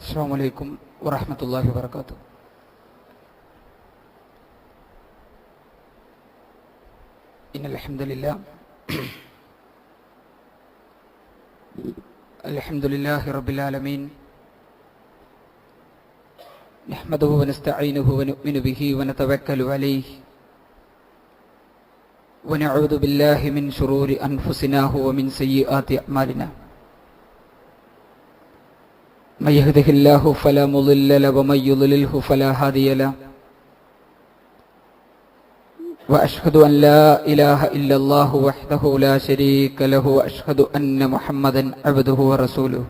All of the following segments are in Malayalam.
السلام عليكم ورحمة الله وبركاته. إن الحمد لله الحمد لله رب العالمين نحمده ونستعينه ونؤمن به ونتوكل عليه ونعوذ بالله من شرور أنفسنا ومن سيئات أعمالنا. من يهده الله فلا مضل له ومن يضلله فلا هادي له. وأشهد أن لا إله إلا الله وحده لا شريك له وأشهد أن محمدا عبده ورسوله.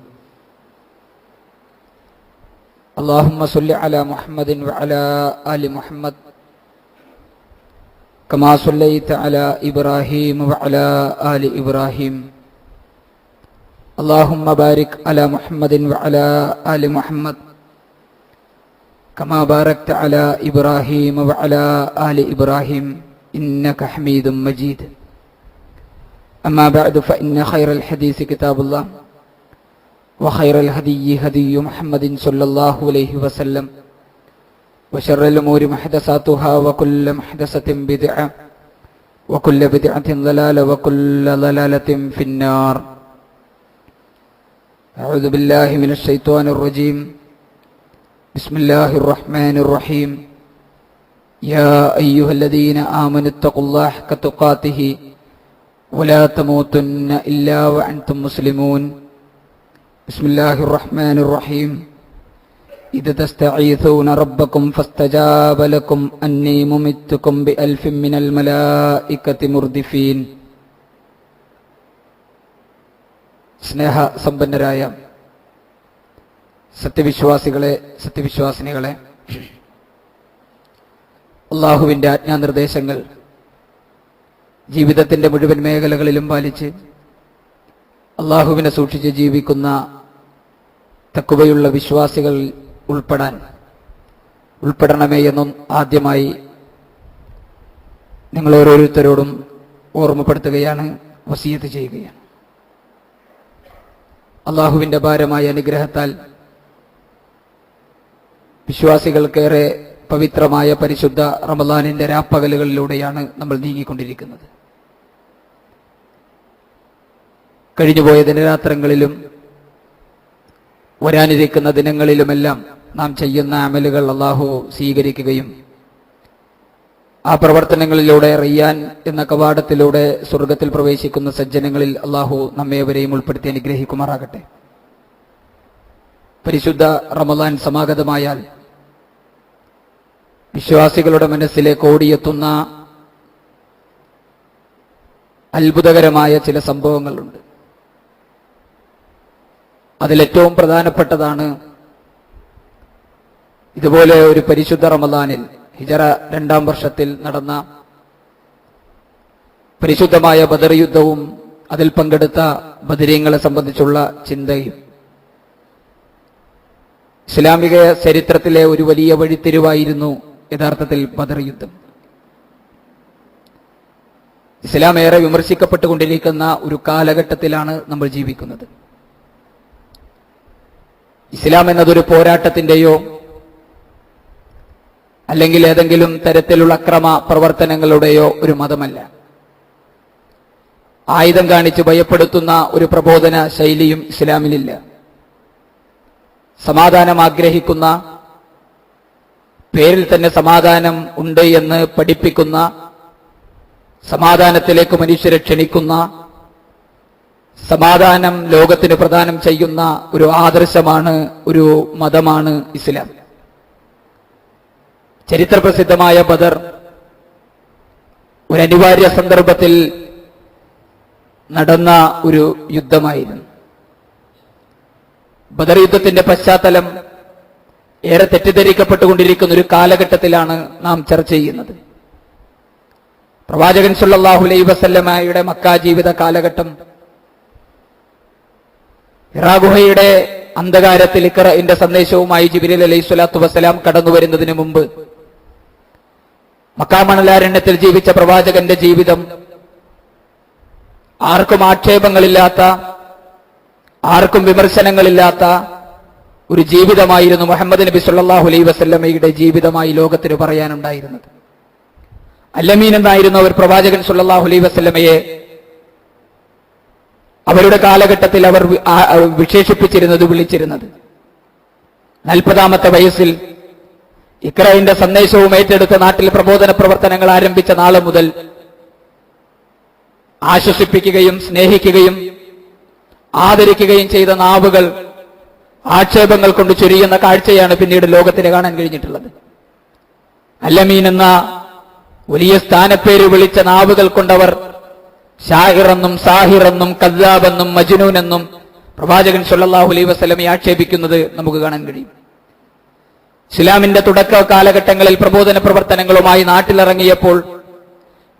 اللهم صل على محمد وعلى آل محمد كما صليت على إبراهيم وعلى آل إبراهيم. اللهم بارك على محمد وعلى آل محمد كما باركت على إبراهيم وعلى آل إبراهيم إنك حميد مجيد. أما بعد فإن خير الحديث كتاب الله وخير الهدي هدي محمد صلى الله عليه وسلم وشر الأمور محدثاتها وكل محدثة بدعة وكل بدعة ضلالة وكل ضلالة في النار. أعوذ بالله من الشيطان الرجيم. بسم الله الرحمن الرحيم. يا أيها الذين آمنوا اتقوا الله حق تقاته ولا تموتن إلا وأنتم مسلمون. بسم الله الرحمن الرحيم. إذ تستغيثون ربكم فاستجاب لكم أني ممدكم بألف من الملائكة مردفين. സ്നേഹ സമ്പന്നരായ സത്യവിശ്വാസികളെ, സത്യവിശ്വാസിനികളെ, അള്ളാഹുവിൻ്റെ ആജ്ഞാനിർദ്ദേശങ്ങൾ ജീവിതത്തിൻ്റെ മുഴുവൻ മേഖലകളിലും പാലിച്ച് അള്ളാഹുവിനെ സൂക്ഷിച്ച് ജീവിക്കുന്ന തഖ്വയുള്ള വിശ്വാസികൾ ഉൾപ്പെടണമേ എന്നും ആദ്യമായി നിങ്ങൾ ഓരോരുത്തരോടും ഓർമ്മപ്പെടുത്തുകയാണ്, വസിയത്ത് ചെയ്യുകയാണ്. അള്ളാഹുവിൻ്റെ ഭാരമായ അനുഗ്രഹത്താൽ വിശ്വാസികൾക്കേറെ പവിത്രമായ പരിശുദ്ധ റമദാനിന്റെ രാപ്പകലുകളിലൂടെയാണ് നമ്മൾ നീങ്ങിക്കൊണ്ടിരിക്കുന്നത്. കഴിഞ്ഞുപോയ ദിനരാത്രങ്ങളിലും വരാനിരിക്കുന്ന ദിനങ്ങളിലുമെല്ലാം നാം ചെയ്യുന്ന അമലുകൾ അള്ളാഹു സ്വീകരിക്കുകയും ആ പ്രവർത്തനങ്ങളിലൂടെ റയ്യാൻ എന്ന കവാടത്തിലൂടെ സ്വർഗത്തിൽ പ്രവേശിക്കുന്ന സജ്ജനങ്ങളിൽ അള്ളാഹു നമ്മേവരെയും ഉൾപ്പെടുത്തി അനുഗ്രഹിക്കുമാറാകട്ടെ. പരിശുദ്ധ റമദാൻ സമാഗതമായാൽ വിശ്വാസികളുടെ മനസ്സിലേക്ക് ഓടിയെത്തുന്ന അത്ഭുതകരമായ ചില സംഭവങ്ങളുണ്ട്. അതിലേറ്റവും പ്രധാനപ്പെട്ടതാണ് ഇതുപോലെ ഒരു പരിശുദ്ധ റമദാനിൽ ഹിജറ 2-ാം വർഷത്തിൽ നടന്ന പരിശുദ്ധമായ ബദർ യുദ്ധവും അതിൽ പങ്കെടുത്ത ബദരീങ്ങളെ സംബന്ധിച്ചുള്ള ചിന്തയും. ഇസ്ലാമിക ചരിത്രത്തിലെ ഒരു വലിയ വഴിത്തിരിവായിരുന്നു യഥാർത്ഥത്തിൽ ബദർ യുദ്ധം. ഇസ്ലാം ഏറെ വിമർശിക്കപ്പെട്ടുകൊണ്ടിരിക്കുന്ന ഒരു കാലഘട്ടത്തിലാണ് നമ്മൾ ജീവിക്കുന്നത്. ഇസ്ലാം എന്നതൊരു പോരാട്ടത്തിന്റെയോ അല്ലെങ്കിൽ ഏതെങ്കിലും തരത്തിലുള്ള അക്രമ പ്രവർത്തനങ്ങളുടെയോ ഒരു മതമല്ല. ആയുധം കാണിച്ച് ഭയപ്പെടുത്തുന്ന ഒരു പ്രബോധന ശൈലിയും ഇസ്ലാമിലില്ല. സമാധാനം ആഗ്രഹിക്കുന്ന, പേരിൽ തന്നെ സമാധാനം ഉണ്ട് എന്ന് പഠിപ്പിക്കുന്ന, സമാധാനത്തിലേക്ക് മനുഷ്യരെ ക്ഷണിക്കുന്ന, സമാധാനം ലോകത്തിന് പ്രദാനം ചെയ്യുന്ന ഒരു ആദർശമാണ്, ഒരു മതമാണ് ഇസ്ലാം. ചരിത്രപ്രസിദ്ധമായ ബദർ ഒരു അനിവാര്യ സന്ദർഭത്തിൽ നടന്ന ഒരു യുദ്ധമായിരുന്നു. ബദർ യുദ്ധത്തിന്റെ പശ്ചാത്തലം ഏറെ തെറ്റിദ്ധരിക്കപ്പെട്ടുകൊണ്ടിരിക്കുന്ന ഒരു കാലഘട്ടത്തിലാണ് നാം ചർച്ച ചെയ്യുന്നത്. പ്രവാചകൻ സല്ലല്ലാഹു അലൈഹി വസല്ലമയുടെ മക്ക ജീവിത കാലഘട്ടം ഹിറാ ഗുഹയുടെ അന്ധകാരത്തിൽ ഇഖ്റഇന്റെ സന്ദേശവുമായി ജിബ്രീൽ അലൈഹിസ്സലാത്തു വസ്സലാം കടന്നു വരുന്നതിന് മുമ്പ് മക്ക മണലാരണ്യത്തിൽ ജീവിച്ച പ്രവാചകന്റെ ജീവിതം ആർക്കും ആക്ഷേപങ്ങളില്ലാത്ത, ആർക്കും വിമർശനങ്ങളില്ലാത്ത, ഒരു ജീവിതമായിരുന്നു മുഹമ്മദ് നബി സല്ലല്ലാഹു അലൈഹി വസല്ലമയുടെ ജീവിതമായി ലോകത്തിന് പറയാനുണ്ടായിരുന്നത്. അല്ലമീൻ എന്നായിരുന്നു അവർ പ്രവാചകൻ സല്ലല്ലാഹു അലൈഹി വസല്ലമയെ അവരുടെ കാലഘട്ടത്തിൽ അവർ വിശേഷിപ്പിച്ചിരുന്നത്, വിളിച്ചിരുന്നത്. 40-ാമത്തെ വയസ്സിൽ ഇഖ്റയുടെ സന്ദേശവും ഏറ്റെടുത്ത് നാട്ടിൽ പ്രബോധന പ്രവർത്തനങ്ങൾ ആരംഭിച്ച നാളെ മുതൽ ആശ്വസിപ്പിക്കുകയും സ്നേഹിക്കുകയും ആദരിക്കുകയും ചെയ്ത നാവുകൾ ആക്ഷേപങ്ങൾ കൊണ്ട് ചൊരിയുന്ന കാഴ്ചയാണ് പിന്നീട് ലോകത്തിന് കാണാൻ കഴിഞ്ഞിട്ടുള്ളത്. അല്ലമീൻ എന്ന വലിയ സ്ഥാനപ്പേര് വിളിച്ച നാവുകൾ കൊണ്ടവർ ഷാഹിറെന്നും സാഹിറെന്നും കദ്ദാബെന്നും മജ്നൂനെന്നും പ്രവാചകൻ സല്ലല്ലാഹു അലൈഹി വസല്ലമയെ ആക്ഷേപിക്കുന്നത് നമുക്ക് കാണാൻ കഴിയും. ഇസ്ലാമിന്റെ തുടക്ക കാലഘട്ടങ്ങളിൽ പ്രബോധന പ്രവർത്തനങ്ങളുമായി നാട്ടിലിറങ്ങിയപ്പോൾ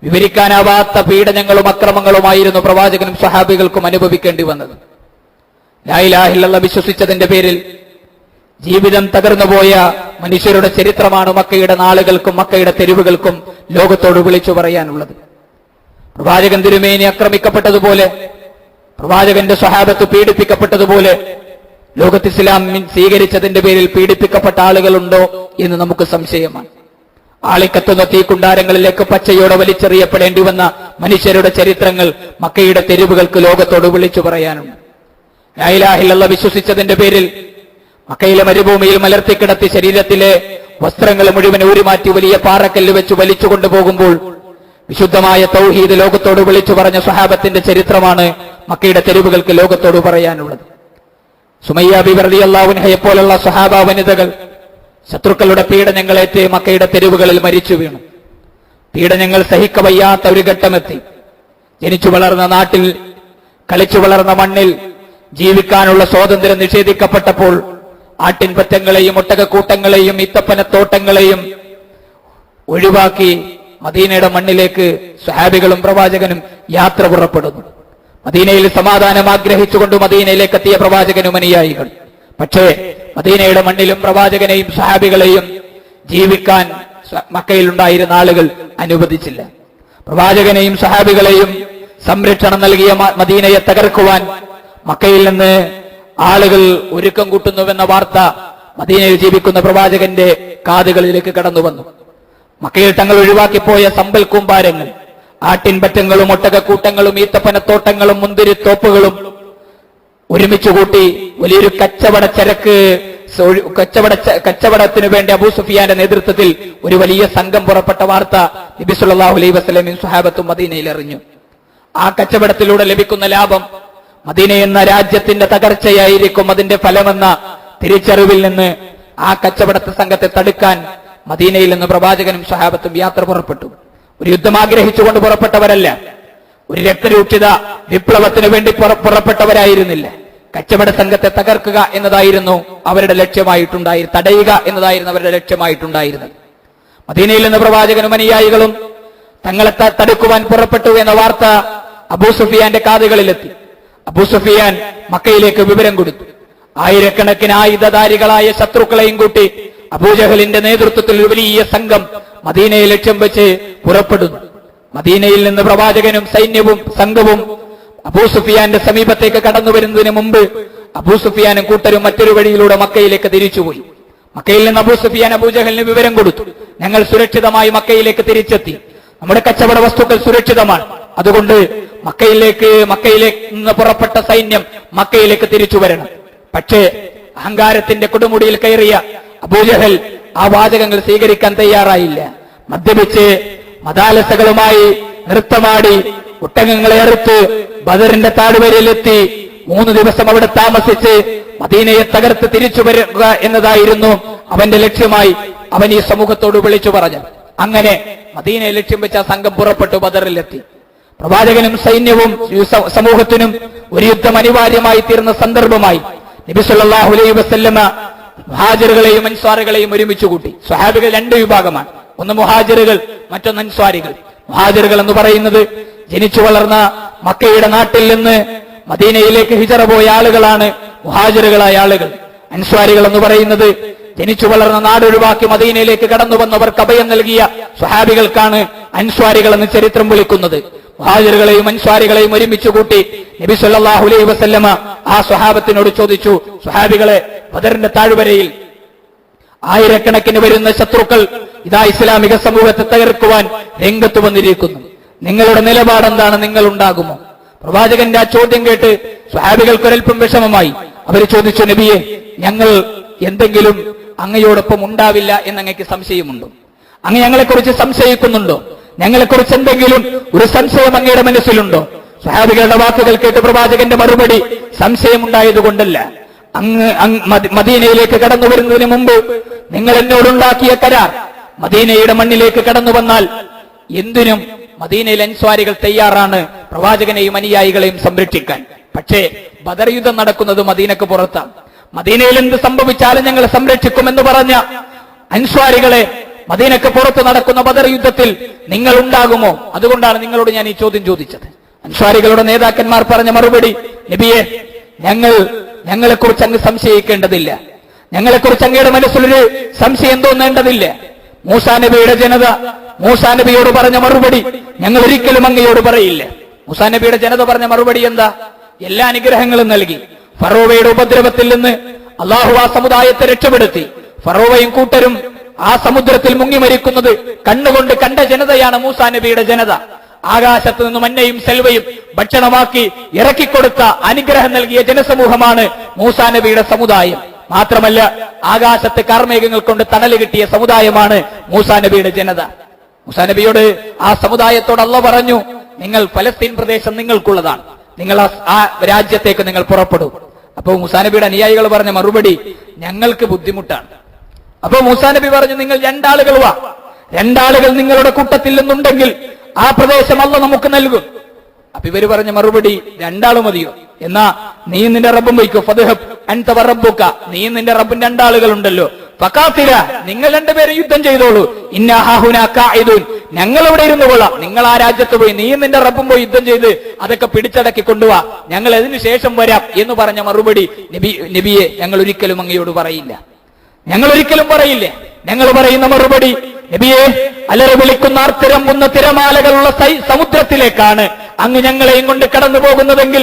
വിവരിക്കാനാവാത്ത പീഡനങ്ങളും അക്രമങ്ങളുമായിരുന്നു പ്രവാചകനും സ്വഹാബികൾക്കും അനുഭവിക്കേണ്ടി വന്നത്. ലാ ഇലാഹ ഇല്ലല്ലാഹ് വിശ്വസിച്ചതിന്റെ പേരിൽ ജീവിതം തകർന്നുപോയ മനുഷ്യരുടെ ചരിത്രമാണ് മക്കയുടെ നാളുകൾക്കും മക്കയുടെ തെരുവുകൾക്കും ലോകത്തോട് വിളിച്ചു പറയാനുള്ളത്. പ്രവാചകൻ തിരുമേനി ആക്രമിക്കപ്പെട്ടതുപോലെ, പ്രവാചകന്റെ സ്വഹാബത്ത് പീഡിപ്പിക്കപ്പെട്ടതുപോലെ ലോകത്ത് ഇസ്ലാം സ്വീകരിച്ചതിന്റെ പേരിൽ പീഡിപ്പിക്കപ്പെട്ട ആളുകളുണ്ടോ എന്ന് നമുക്ക് സംശയമാണ്. ആളിക്കത്തുന്ന തീക്കുണ്ടാരങ്ങളിലേക്ക് പച്ചയോടെ വലിച്ചെറിയപ്പെടേണ്ടി വന്ന മനുഷ്യരുടെ ചരിത്രങ്ങൾ മക്കയുടെ തെരുവുകൾക്ക് ലോകത്തോട് വിളിച്ചു പറയാനുണ്ട്. ലാ ഇലാഹ ഇല്ലല്ലാഹ് വിശ്വസിച്ചതിന്റെ പേരിൽ മക്കയിലെ മരുഭൂമിയിൽ മലർത്തിക്കിടത്തി ശരീരത്തിലെ വസ്ത്രങ്ങൾ മുഴുവൻ ഊരിമാറ്റി വലിയ പാറക്കല്ല് വെച്ച് വലിച്ചു കൊണ്ടുപോകുമ്പോൾ വിശുദ്ധമായ തൗഹീദ് ലോകത്തോട് വിളിച്ചു പറഞ്ഞ സ്വഹാബത്തിന്റെ ചരിത്രമാണ് മക്കയുടെ തെരുവുകൾക്ക് ലോകത്തോട് പറയാനുള്ളത്. സുമയ്യ ബിബി റളിയല്ലാഹു അൻഹയെ പോലുള്ള സ്വഹാബ വനിതകൾ ശത്രുക്കളുടെ പീഡനങ്ങളേറ്റ് മക്കയുടെ തെരുവുകളിൽ മരിച്ചു വീണു. പീഡനങ്ങൾ സഹിക്കവയ്യാത്ത ഒരു ഘട്ടമെത്തി. ജനിച്ചു വളർന്ന നാട്ടിൽ, കളിച്ചു വളർന്ന മണ്ണിൽ ജീവിക്കാനുള്ള സ്വാതന്ത്ര്യം നിഷേധിക്കപ്പെട്ടപ്പോൾ ആട്ടിൻപറ്റങ്ങളെയും ഒട്ടകക്കൂട്ടങ്ങളെയും ഈത്തപ്പനത്തോട്ടങ്ങളെയും ഒഴിവാക്കി മദീനയുടെ മണ്ണിലേക്ക് സ്വഹാബികളും പ്രവാചകനും യാത്ര പുറപ്പെടുന്നു. മദീനയിൽ സമാധാനം ആഗ്രഹിച്ചുകൊണ്ട് മദീനയിലേക്ക് എത്തിയ പ്രവാചകനും അനുയായികൾ. പക്ഷേ മദീനയുടെ മണ്ണിലും പ്രവാചകനെയും സ്വഹാബികളെയും ജീവിക്കാൻ മക്കയിലുണ്ടായിരുന്ന ആളുകൾ അനുവദിച്ചില്ല. പ്രവാചകനെയും സ്വഹാബികളെയും സംരക്ഷണം നൽകിയ മദീനയെ തകർക്കുവാൻ മക്കയിൽ നിന്ന് ആളുകൾ ഒരുക്കം കൂട്ടുന്നുവെന്ന വാർത്ത മദീനയിൽ ജീവിക്കുന്ന പ്രവാചകന്റെ കാതുകളിലേക്ക് കടന്നു വന്നു. മക്കയിൽ തങ്ങൾ ഒഴിവാക്കിപ്പോയ സമ്പൽ കൂമ്പാരങ്ങൾ, ആട്ടിൻപറ്റങ്ങളും ഒട്ടകക്കൂട്ടങ്ങളും ഈത്തപ്പനത്തോട്ടങ്ങളും മുന്തിരിത്തോപ്പുകളും ഒരുമിച്ച് കൂട്ടി വലിയൊരു കച്ചവടത്തിന് വേണ്ടി അബൂ സുഫിയാന്റെ നേതൃത്വത്തിൽ ഒരു വലിയ സംഘം പുറപ്പെട്ട വാർത്ത നബി സല്ലല്ലാഹു അലൈഹി വസല്ലമയും സ്വഹാബത്തും മദീനയിൽ അറിഞ്ഞു. ആ കച്ചവടത്തിലൂടെ ലഭിക്കുന്ന ലാഭം മദീന എന്ന രാജ്യത്തിന്റെ തകർച്ചയായിരിക്കും അതിന്റെ ഫലമെന്ന തിരിച്ചറിവിൽ നിന്ന് ആ കച്ചവട സംഘത്തെ തടുക്കാൻ മദീനയിൽ നിന്ന് പ്രവാചകനും സ്വഹാബത്തും യാത്ര പുറപ്പെട്ടു. ഒരു യുദ്ധം ആഗ്രഹിച്ചുകൊണ്ട് പുറപ്പെട്ടവരല്ല, ഒരു രക്തരൂക്ഷിത വിപ്ലവത്തിന് വേണ്ടി പുറപ്പെട്ടവരായിരുന്നില്ല. കച്ചവട സംഘത്തെ തകർക്കുക എന്നതായിരുന്നു അവരുടെ തടയുക എന്നതായിരുന്നു അവരുടെ ലക്ഷ്യമായിട്ടുണ്ടായിരുന്നത്. മദീനയിൽ നിന്ന് പ്രവാചകനും അനുയായികളും തങ്ങളെ തടുക്കുവാൻ പുറപ്പെട്ടു എന്ന വാർത്ത അബൂ സുഫിയാന്റെ കാതുകളിലെത്തി. അബൂ സുഫിയാൻ മക്കയിലേക്ക് വിവരം കൊടുത്തു. ആയിരക്കണക്കിന് ആയുധധാരികളായ ശത്രുക്കളെയും കൂട്ടി അബൂജഹലിന്റെ നേതൃത്വത്തിൽ ഒരു വലിയ സംഘം മദീനയെ ലക്ഷ്യം വെച്ച് പുറപ്പെടുന്നു. മദീനയിൽ നിന്ന് പ്രവാചകനും സൈന്യവും സംഘവും അബൂ സുഫിയാന്റെ സമീപത്തേക്ക് കടന്നു വരുന്നതിന് മുമ്പ് അബൂ സുഫിയാനും കൂട്ടരും മറ്റൊരു വഴിയിലൂടെ മക്കയിലേക്ക് തിരിച്ചുപോയി. മക്കയിൽ നിന്ന് അബൂ സുഫിയാൻ അബൂജഹലിന് വിവരം കൊടുത്തു. ഞങ്ങൾ സുരക്ഷിതമായി മക്കയിലേക്ക് തിരിച്ചെത്തി, നമ്മുടെ കച്ചവട വസ്തുക്കൾ സുരക്ഷിതമാണ്, അതുകൊണ്ട് മക്കയിലേക്ക് നിന്ന് പുറപ്പെട്ട സൈന്യം മക്കയിലേക്ക് തിരിച്ചു വരണം. പക്ഷേ അഹങ്കാരത്തിന്റെ കൊടുമുടിയിൽ കയറിയ അബൂജഹൽ ആ വാചകങ്ങൾ സ്വീകരിക്കാൻ തയ്യാറായില്ല. മദ്യപിച്ച് മദാലസകളുമായി നൃത്തമാടി ഒട്ടകങ്ങളെ അറുത്ത് ബദറിന്റെ താഴ്വരയിലെത്തി 3 ദിവസം അവിടെ താമസിച്ച് മദീനയെ തകർത്ത് തിരിച്ചു വരിക എന്നതായിരുന്നു അവന്റെ ലക്ഷ്യമായി അവൻ ഈ സമൂഹത്തോട് വിളിച്ചു പറഞ്ഞു. അങ്ങനെ മദീനയെ ലക്ഷ്യം വെച്ച സംഘം പുറപ്പെട്ടു ബദറിലെത്തി. പ്രവാചകനും സൈന്യവും സമൂഹത്തിനും ഒരു യുദ്ധം അനിവാര്യമായി തീർന്ന സന്ദർഭമായി നബി സല്ലല്ലാഹു അലൈഹി വസല്ലമ മുഹാജിറുകളെയും അൻസ്വാറുകളെയും ഒരുമിച്ച് കൂട്ടി. സ്വഹാബികൾ 2 വിഭാഗമാണ്, ഒന്ന് മുഹാജിറുകൾ, മറ്റൊന്ന് അൻസ്വാരികൾ. മുഹാജിറുകൾ എന്ന് പറയുന്നത് ജനിച്ചു വളർന്ന മക്കയുടെ നാട്ടിൽ നിന്ന് മദീനയിലേക്ക് ഹിജറ പോയ ആളുകളാണ് മുഹാജിറുകളായ ആളുകൾ. അൻസ്വാരികൾ എന്ന് പറയുന്നത് ജനിച്ചു വളർന്ന നാടൊഴിവാക്കി മദീനയിലേക്ക് കടന്നു വന്നവർക്ക് അഭയം നൽകിയ സ്വഹാബികൾക്കാണ് അൻസ്വാരികൾ എന്ന് ചരിത്രം വിളിക്കുന്നത്. മുഹാജിറുകളെയും അൻസ്വാരികളെയും ഒരുമിച്ച് കൂട്ടി നബി സല്ലല്ലാഹു അലൈഹി വസല്ലമ ആ സ്വഹാബത്തിനോട് ചോദിച്ചു, സ്വഹാബികളെ, ബദറിന്റെ താഴ്വരയിൽ ആയിരക്കണക്കിന് വരുന്ന ശത്രുക്കൾ ഇതാ ഇസ്ലാമിക സമൂഹത്തെ തകർക്കുവാൻ രംഗത്ത് വന്നിരിക്കുന്നു. നിങ്ങളുടെ നിലപാടെന്താണ്? നിങ്ങൾ ഉണ്ടാകുമോ? പ്രവാചകന്റെ ആ ചോദ്യം കേട്ട് സ്വഹാബികൾക്കൊരൽപ്പം വിഷമമായി. അവർ ചോദിച്ചു, നബിയെ, ഞങ്ങൾ എന്തെങ്കിലും അങ്ങയോടൊപ്പം ഉണ്ടാവില്ല എന്നങ്ങയ്ക്ക് സംശയമുണ്ടോ? അങ്ങ് ഞങ്ങളെക്കുറിച്ച് സംശയിക്കുന്നുണ്ടോ? ഞങ്ങളെക്കുറിച്ച് എന്തെങ്കിലും ഒരു സംശയം അങ്ങയുടെ മനസ്സിലുണ്ടോ? സ്വഹാബികളുടെ വാക്കുകൾ കേട്ട് പ്രവാചകന്റെ മറുപടി സംശയമുണ്ടായതുകൊണ്ടല്ല. അങ്ങ് മദീനയിലേക്ക് കടന്നു വരുന്നതിന് മുമ്പ് നിങ്ങൾ എന്നോടുണ്ടാക്കിയ കരാർ മദീനയുടെ മണ്ണിലേക്ക് കടന്നു വന്നാൽ എന്തിനും മദീനയിലെ അൻസ്വാരികൾ തയ്യാറാണ് പ്രവാചകനെയും അനുയായികളെയും സംരക്ഷിക്കാൻ. പക്ഷേ ബദർ യുദ്ധം നടക്കുന്നത് മദീനക്ക് പുറത്താണ്. മദീനയിൽ എന്ത് സംഭവിച്ചാലും ഞങ്ങൾ സംരക്ഷിക്കുമെന്ന് പറഞ്ഞ അൻസ്വാരികളെ മദീനക്ക് പുറത്ത് നടക്കുന്ന ബദർ യുദ്ധത്തിൽ നിങ്ങൾ ഉണ്ടാകുമോ? അതുകൊണ്ടാണ് നിങ്ങളോട് ഞാൻ ഈ ചോദ്യം ചോദിച്ചത്. അൻസ്വാരികളുടെ നേതാക്കന്മാർ പറഞ്ഞ മറുപടി, നബിയെ, ഞങ്ങളെക്കുറിച്ച് അങ്ങ് സംശയിക്കേണ്ടതില്ല. ഞങ്ങളെക്കുറിച്ച് അങ്ങയുടെ മനസ്സിലൊരു സംശയം തോന്നേണ്ടതില്ല. മൂസാ നബിയുടെ ജനത മൂസാ നബിയോട് പറഞ്ഞ മറുപടി ഞങ്ങൾ ഒരിക്കലും അങ്ങയോട് പറയില്ല. മൂസാ നബിയുടെ ജനത പറഞ്ഞ മറുപടി എന്താ? എല്ലാ അനുഗ്രഹങ്ങളും നൽകി. ഫറോവയുടെ ഉപദ്രവത്തിൽ നിന്ന് അള്ളാഹു ആ സമുദായത്തെ രക്ഷപ്പെടുത്തി. ഫറോവയും കൂട്ടരും ആ സമുദ്രത്തിൽ മുങ്ങി മരിക്കുന്നത് കണ്ണുകൊണ്ട് കണ്ട ജനതയാണ് മൂസാ നബിയുടെ ജനത. ആകാശത്ത് നിന്ന് മന്നയും സെൽവയും ഭക്ഷണമാക്കി ഇറക്കിക്കൊടുത്ത അനുഗ്രഹം നൽകിയ ജനസമൂഹമാണ് മൂസാ നബിയുടെ സമുദായം. മാത്രമല്ല, ആകാശത്ത് കാർമേഘങ്ങൾ കൊണ്ട് തണല് കിട്ടിയ സമുദായമാണ് മൂസാ നബിയുടെ ജനത. മൂസാ നബിയോട് ആ സമുദായത്തോട് അല്ലാഹു പറഞ്ഞു, നിങ്ങൾ ഫലസ്തീൻ പ്രദേശം നിങ്ങൾക്കുള്ളതാണ്, നിങ്ങൾ ആ രാജ്യത്തേക്ക് നിങ്ങൾ പുറപ്പെടും. അപ്പൊ മൂസാ നബിയുടെ അനുയായികൾ പറഞ്ഞ മറുപടി, ഞങ്ങൾക്ക് ബുദ്ധിമുട്ടാണ്. അപ്പൊ മൂസാ നബി പറഞ്ഞു, നിങ്ങൾ രണ്ടാളുകൾ നിങ്ങളുടെ കൂട്ടത്തിൽ നിന്നുണ്ടെങ്കിൽ ആ പ്രദേശം അല്ലാഹു നമുക്ക് നൽകും. അപ്പൊ ഇവര് പറഞ്ഞ മറുപടി, രണ്ടാള് മതിയോ? എന്നാ നീ നിന്റെ റബ്ബും വയ്ക്കോ. ഫദ്ഹബ് അൻത വറബ്ബുക, നീ നിന്റെ റബ്ബും രണ്ടാളുകൾ ഉണ്ടല്ലോ. ഫഖാതില, നിങ്ങൾ രണ്ടുപേരും യുദ്ധം ചെയ്തോളൂ. ഇന്നാ ഹാഹുനാ ഖാഇദൂൻ, ഞങ്ങൾ ഇവിടെ ഇരുന്നു കൊള്ളാം. നിങ്ങൾ ആ രാജ്യത്ത് പോയി നീ നിന്റെ റബ്ബും പോയി യുദ്ധം ചെയ്ത് അതൊക്കെ പിടിച്ചടക്കി കൊണ്ടുപോവാ, ഞങ്ങൾ അതിനു ശേഷം വരാം എന്ന് പറഞ്ഞ മറുപടി, നബിയെ, ഞങ്ങൾ ഒരിക്കലും അങ്ങയോട് പറയില്ല. ഞങ്ങൾ പറയുന്ന മറുപടി, നബിയെ, അലറി വിളിക്കുന്ന ആർത്തിരമ്പുന്ന തിരമാലകളുള്ള സമുദ്രത്തിലേക്കാണ് അങ്ങ് ഞങ്ങളെയും കൊണ്ട് കടന്നു പോകുന്നതെങ്കിൽ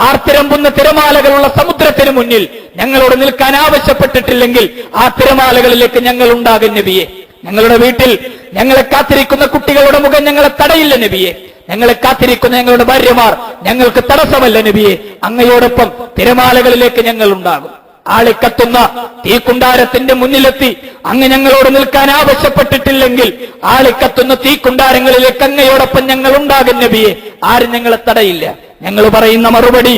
ആർത്തിരമ്പുന്ന തിരമാലകളുള്ള സമുദ്രത്തിന് മുന്നിൽ ഞങ്ങളോട് നിൽക്കാൻ ആവശ്യപ്പെട്ടിട്ടില്ലെങ്കിൽ ആ തിരമാലകളിലേക്ക് ഞങ്ങൾ ഉണ്ടാകും നബിയെ. ഞങ്ങളുടെ വീട്ടിൽ ഞങ്ങളെ കാത്തിരിക്കുന്ന കുട്ടികളുടെ മുഖം ഞങ്ങളെ തടയില്ല നബിയെ. ഞങ്ങളെ കാത്തിരിക്കുന്ന ഞങ്ങളുടെ ഭാര്യമാർ ഞങ്ങൾക്ക് തടസ്സമല്ല നബിയെ. അങ്ങയോടൊപ്പം തിരമാലകളിലേക്ക് ഞങ്ങൾ ഉണ്ടാകും. ആളിക്കത്തുന്ന തീക്കുണ്ടാരത്തിന്റെ മുന്നിലെത്തി അങ്ങ് ഞങ്ങളോട് നിൽക്കാൻ ആവശ്യപ്പെട്ടിട്ടില്ലെങ്കിൽ ആളിക്കത്തുന്ന തീക്കുണ്ടാരങ്ങളിലേക്ക് അങ്ങയോടൊപ്പം ഞങ്ങൾ ഉണ്ടാകും നബിയെ. ആരും ഞങ്ങളെ തടയില്ല. ഞങ്ങൾ പറയുന്ന മറുപടി,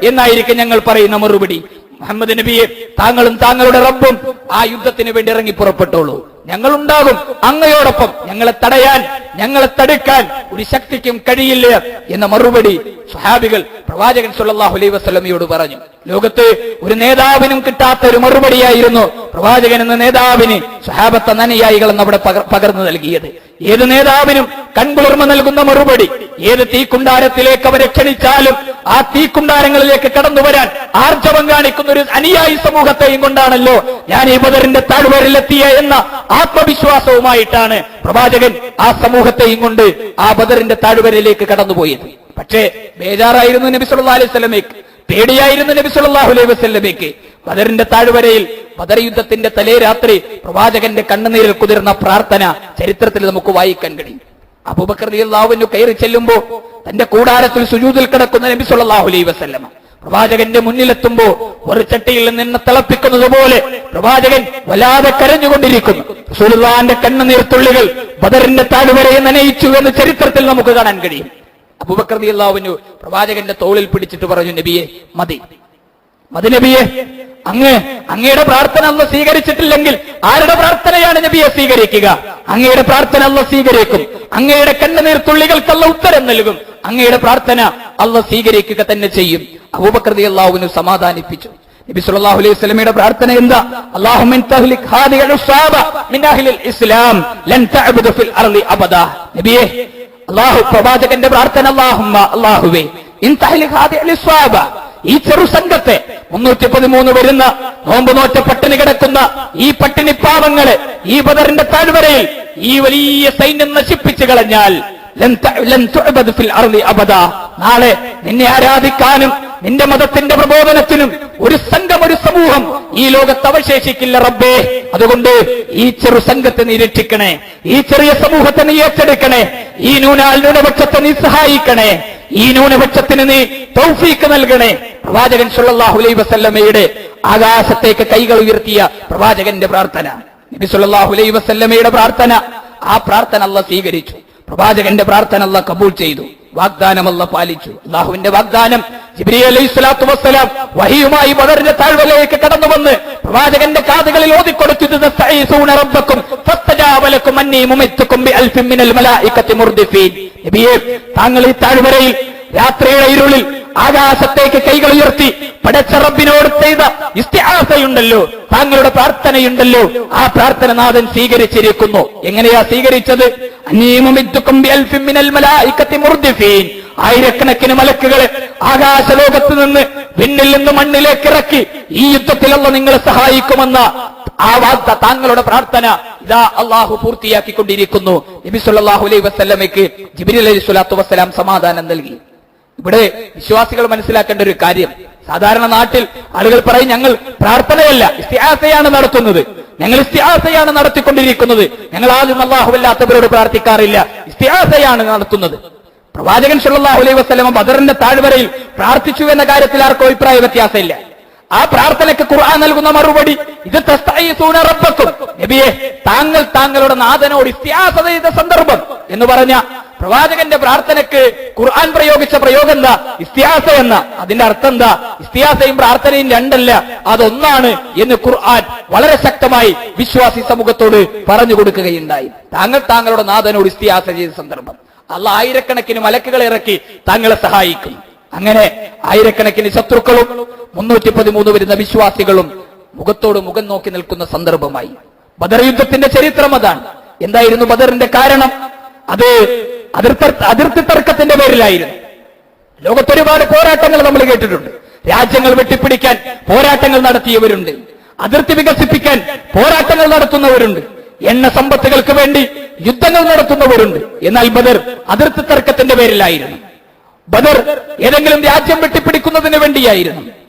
എന്നായിരിക്കും ഞങ്ങൾ പറയുന്ന മറുപടി. മുഹമ്മദ് നബിയെ, താങ്കളും താങ്കളുടെ റബ്ബും ആ യുദ്ധത്തിന് വേണ്ടി ഇറങ്ങി പുറപ്പെട്ടോളൂ. ഞങ്ങളുണ്ടാകും അങ്ങയോടൊപ്പം. ഞങ്ങളെ തടയാൻ, ഞങ്ങളെ തടുക്കാൻ ഒരു ശക്തിക്കും കഴിയില്ല എന്ന മറുപടി സ്വഹാബികൾ പ്രവാചകൻ സല്ലല്ലാഹു അലൈഹി വസല്ലമയോട് പറഞ്ഞു. ലോകത്ത് ഒരു നേതാവിനും കിട്ടാത്ത ഒരു മറുപടിയായിരുന്നു പ്രവാചകൻ എന്ന നേതാവിന് സ്വഹാബത്ത് അനുയായികൾ എന്നവിടെ പകർന്നു നൽകിയത്. ഏത് നേതാവിനും കൺകുളിർമ നൽകുന്ന മറുപടി. ഏത് തീക്കുണ്ടാരത്തിലേക്ക് അവരെ ക്ഷണിച്ചാലും ആ തീക്കുണ്ടാരങ്ങളിലേക്ക് കടന്നു വരാൻ ആർജവം കാണിക്കുന്ന ഒരു അനുയായി സമൂഹത്തെയും കൊണ്ടാണല്ലോ ഞാൻ ഈ ബദറിന്റെ താഴ്വരയിലെത്തിയ എന്ന ആത്മവിശ്വാസവുമായിട്ടാണ് പ്രവാചകൻ ആ സമൂഹത്തെയും കൊണ്ട് ആ ബദറിന്റെ താഴ്വരയിലേക്ക് കടന്നുപോയത്. പക്ഷേ ബേജാറായിരുന്നു നബി സല്ലല്ലാഹു അലൈഹി വസല്ലമയ്ക്ക്, പേടിയായിരുന്നു നബി സല്ലല്ലാഹു അലൈഹി വസല്ലമയ്ക്ക്. ബദറിന്റെ താഴ്വരയിൽ ബദർ യുദ്ധത്തിന്റെ തലേ രാത്രി പ്രവാചകന്റെ കണ്ണുനീരിൽ കുതിർന്ന പ്രാർത്ഥന ചരിത്രത്തിൽ നമുക്ക് വായിക്കാൻ കഴിയും. അബൂബക്കർ റളിയല്ലാഹു അൻഹു കയറി ചെല്ലുമ്പോ തന്റെ കൂടാരത്തിൽ സുജൂദിൽ കിടക്കുന്ന നബി സല്ലല്ലാഹു അലൈഹി വസല്ലമ പ്രവാചകന്റെ മുന്നിലെത്തുമ്പോ ഒരു ചട്ടിയിൽ നിന്ന് തിളപ്പിക്കുന്നത് പോലെ പ്രവാചകൻ വല്ലാതെ കരഞ്ഞുകൊണ്ടിരിക്കുന്നു. റസൂലുള്ളാഹിന്റെ കണ്ണുനീർ തുള്ളികൾ ബദറിന്റെ താഴ്വരയെ നനയിച്ചു എന്ന് ചരിത്രത്തിൽ നമുക്ക് കാണാൻ കഴിയും. അബൂബക്കർ റളിയല്ലാഹു അൻഹു പ്രവാചകന്റെ തോളിൽ പിടിച്ചിട്ട് പറഞ്ഞു, നബിയെ, മതി നബിയെ, അങ്ങയുടെ പ്രാർത്ഥന അല്ലാഹു സ്വീകരിച്ചിട്ടില്ലെങ്കിൽ ആരുടെ പ്രാർത്ഥനയാണ് നബിയെ സ്വീകരിക്കുക? അങ്ങയുടെ പ്രാർത്ഥന അല്ലാഹു സ്വീകരിക്കും. അങ്ങയുടെ കണ്ണുനീർ തുള്ളികൾക്ക് അല്ലാഹു ഉത്തരം നൽകും. അങ്ങയുടെ പ്രാർത്ഥന അല്ലാഹു സ്വീകരിക്കുക തന്നെ ചെയ്യും. അബൂബക്കർ റളിയല്ലാഹു അൻഹു സമാധാനിപ്പിച്ചു. നബി സല്ലല്ലാഹു അലൈഹി വസല്ലമയുടെ പ്രാർത്ഥന എന്താ? അല്ലാഹുമ്മ തഹ്ലിക് ഹാദിഹിൽ ഉസ്സാബ മിൻ അഹ്ലിൽ ഇസ്ലാം ലൻ തഅബുദു ഫിൽ അർളി അബദാ. നബിയെ, പ്രവാചകന്റെ പ്രാർത്ഥന, അല്ലാഹുവേ, ഇൻ തഹ്ലിക് ഹാദിഹിൽ ഉസ്സാബ, ഈ ചെറു സംഘത്തെ 313 വരുന്ന നോമ്പ് നോറ്റ പട്ടിണി കിടക്കുന്ന ഈ പട്ടിണി പാവങ്ങളെ ഈ ബദറിന്റെ താഴ്വരയിൽ ഈ വലിയ സൈന്യം നശിപ്പിച്ചു കളഞ്ഞാൽ ലൻ തുഅബദു ഫിൽ അർളി അബദാ, നാളെ നിന്നെ ആരാധിക്കാനും നിന്റെ മതത്തിന്റെ പ്രബോധനത്തിനും ഒരു സംഘം, ഒരു സമൂഹം ഈ ലോകത്ത് അവശേഷിക്കില്ല റബ്ബേ. അതുകൊണ്ട് ഈ ചെറു സംഘത്തെ നീ രക്ഷിക്കണേ, ഈ ചെറിയ സമൂഹത്തെ നീ ഏറ്റെടുക്കണേ, ഈ ന്യൂനപക്ഷത്തെ നീ സഹായിക്കണേ, ഈ ന്യൂനപക്ഷത്തിന് നീ തൗഫീക്ക് നൽകണേ. പ്രവാചകൻ സല്ലല്ലാഹു അലൈഹി വസല്ലമയുടെ ആകാശത്തേക്ക് കൈകൾ ഉയർത്തിയ പ്രവാചകന്റെ പ്രാർത്ഥന, നബി സല്ലല്ലാഹു അലൈഹി വസല്ലമയുടെ പ്രാർത്ഥന, ആ പ്രാർത്ഥന അല്ലാഹു സ്വീകരിച്ചു. പ്രവാചകന്റെ പ്രാർത്ഥന അല്ലാഹു കബൂൽ ചെയ്തു. വാഗ്ദാനം അല്ലാഹു പാലിച്ചു. അല്ലാഹുവിന്റെ വാഗ്ദാനം ജിബ്രീൽ അലൈഹിസ്സലാത്തു വസ്സലാം വഹിയുമായി ബദറിന്റെ താഴ്വരയിലേക്ക് കടന്നു വന്ന് പ്രവാചകന്റെ കാതുകളിൽ ഓതിക്കൊടുത്തു, തസ്തഈസൂന റബ്ബക്കും ഫസ്തജാബ ലക്കും അന്നീ മുമിത്തുക്കും ബിഅൽഫിൻ മിനൽ മലായികത്തി മുർദിഫീൻ. നബിയേ, താങ്കൾ ഈ താഴ്വരയിൽ രാത്രിയുടെ ഇരുളിൽ ആകാശത്തേക്ക് കൈകൾ ഉയർത്തി പടച്ച റബ്ബിനോട് ചെയ്ത ഇസ്തിആസയുണ്ടല്ലോ, താങ്കളുടെ പ്രാർത്ഥനയുണ്ടല്ലോ, ആ പ്രാർത്ഥന നാഥൻ സ്വീകരിച്ചിരിക്കുന്നു. എങ്ങനെയാ സ്വീകരിച്ചത്? അന്നീ മുമിത്തുക്കും ബിഅൽഫിൻ മിനൽ മലായികത്തി മുർദിഫീൻ. ആയിരക്കണക്കിന് മലക്കുകളെ ആകാശലോകത്ത് നിന്ന് വിണ്ണിൽ നിന്ന് മണ്ണിലേക്ക് ഇറക്കി ഈ യുദ്ധത്തിലുള്ള നിങ്ങളെ സഹായിക്കുമെന്ന ആ വാഗ്ദ താങ്കളുടെ പ്രാർത്ഥന ഇതാ അള്ളാഹു പൂർത്തിയാക്കിക്കൊണ്ടിരിക്കുന്നു. നബി സല്ലല്ലാഹു അലൈഹി വസല്ലമയ്ക്ക് ജിബ്രീൽ അലൈഹിസ്സലാത്തു വസ്സലാം സമാധാനം നൽകി. ഇവിടെ വിശ്വാസികൾ മനസ്സിലാക്കേണ്ട ഒരു കാര്യം, സാധാരണ നാട്ടിൽ ആളുകൾ പറയും ഞങ്ങൾ പ്രാർത്ഥനയല്ല ഇസ്തിആസയാണ് നടത്തുന്നത്, ഞങ്ങൾ ഇസ്തിആസയാണ് നടത്തിക്കൊണ്ടിരിക്കുന്നത്, ഞങ്ങൾ ആദ്യം അല്ലാഹുവല്ലാത്തവരോട് പ്രാർത്ഥിക്കാറില്ല, ഇസ്തിആസയാണ് നടത്തുന്നത്. പ്രവാചകൻ സല്ലല്ലാഹു അലൈഹി വസല്ലം ബദറിന്റെ താഴ്വരയിൽ പ്രാർത്ഥിച്ചു എന്ന കാര്യത്തിൽ ആർക്കും അഭിപ്രായ വ്യത്യാസമില്ല. ആ പ്രാർത്ഥനയ്ക്ക് ഖുർആൻ നൽകുന്ന മറുപടി ഇത് തസ്തഈസൂന റബ്ബക്കും, നബിയെ താങ്കൾ താങ്കളുടെ നാഥനോട് ഇസ്തിആസ ചെയ്ത സന്ദർഭം എന്ന് പറഞ്ഞ പ്രവാചകന്റെ പ്രാർത്ഥനയ്ക്ക് ഖുർആൻ പ്രയോഗിച്ച പ്രയോഗം എന്താ? ഇസ്തിആസ എന്ന. അതിന്റെ അർത്ഥം എന്താ? ഇസ്തിആസയും പ്രാർത്ഥനയും രണ്ടല്ല, അതൊന്നാണ് എന്ന് ഖുർആൻ വളരെ ശക്തമായി വിശ്വാസി സമൂഹത്തോട് പറഞ്ഞു കൊടുക്കുകയുണ്ടായി. താങ്കൾ താങ്കളുടെ നാഥനോട് ഇസ്തിആസ ചെയ്ത സന്ദർഭം അല്ലാഹ് ആയിരക്കണക്കിന് മലക്കുകളെ ഇറക്കി താങ്കളെ സഹായിക്കും. അങ്ങനെ ആയിരക്കണക്കിന് ശത്രുക്കളും 313 വരുന്ന വിശ്വാസികളും മുഖത്തോട് മുഖം നോക്കി നിൽക്കുന്ന സന്ദർഭമായി. ബദർ യുദ്ധത്തിന്റെ ചരിത്രം അതാണ്. എന്തായിരുന്നു ബദറിന്റെ കാരണം? അത് അതിർത്തി തർക്കത്തിന്റെ പേരിലായിരുന്നു. ലോകത്തൊരുപാട് പോരാട്ടങ്ങൾ നമ്മൾ കേട്ടിട്ടുണ്ട്. രാജ്യങ്ങൾ വെട്ടിപ്പിടിക്കാൻ പോരാട്ടങ്ങൾ നടത്തിയവരുണ്ട്, അതിർത്തി വികസിപ്പിക്കാൻ പോരാട്ടങ്ങൾ നടത്തുന്നവരുണ്ട്, എണ്ണ സമ്പത്തുകൾക്ക് വേണ്ടി യുദ്ധങ്ങൾ നടത്തുന്നവരുണ്ട്. എന്നാൽ ബദർ അതിർത്തി തർക്കത്തിന്റെ പേരിലായിരുന്നു. ബദർ ഏതെങ്കിലും രാജ്യം വെട്ടിപ്പിടിക്കുന്നതിന് വേണ്ടിയായിരുന്നു.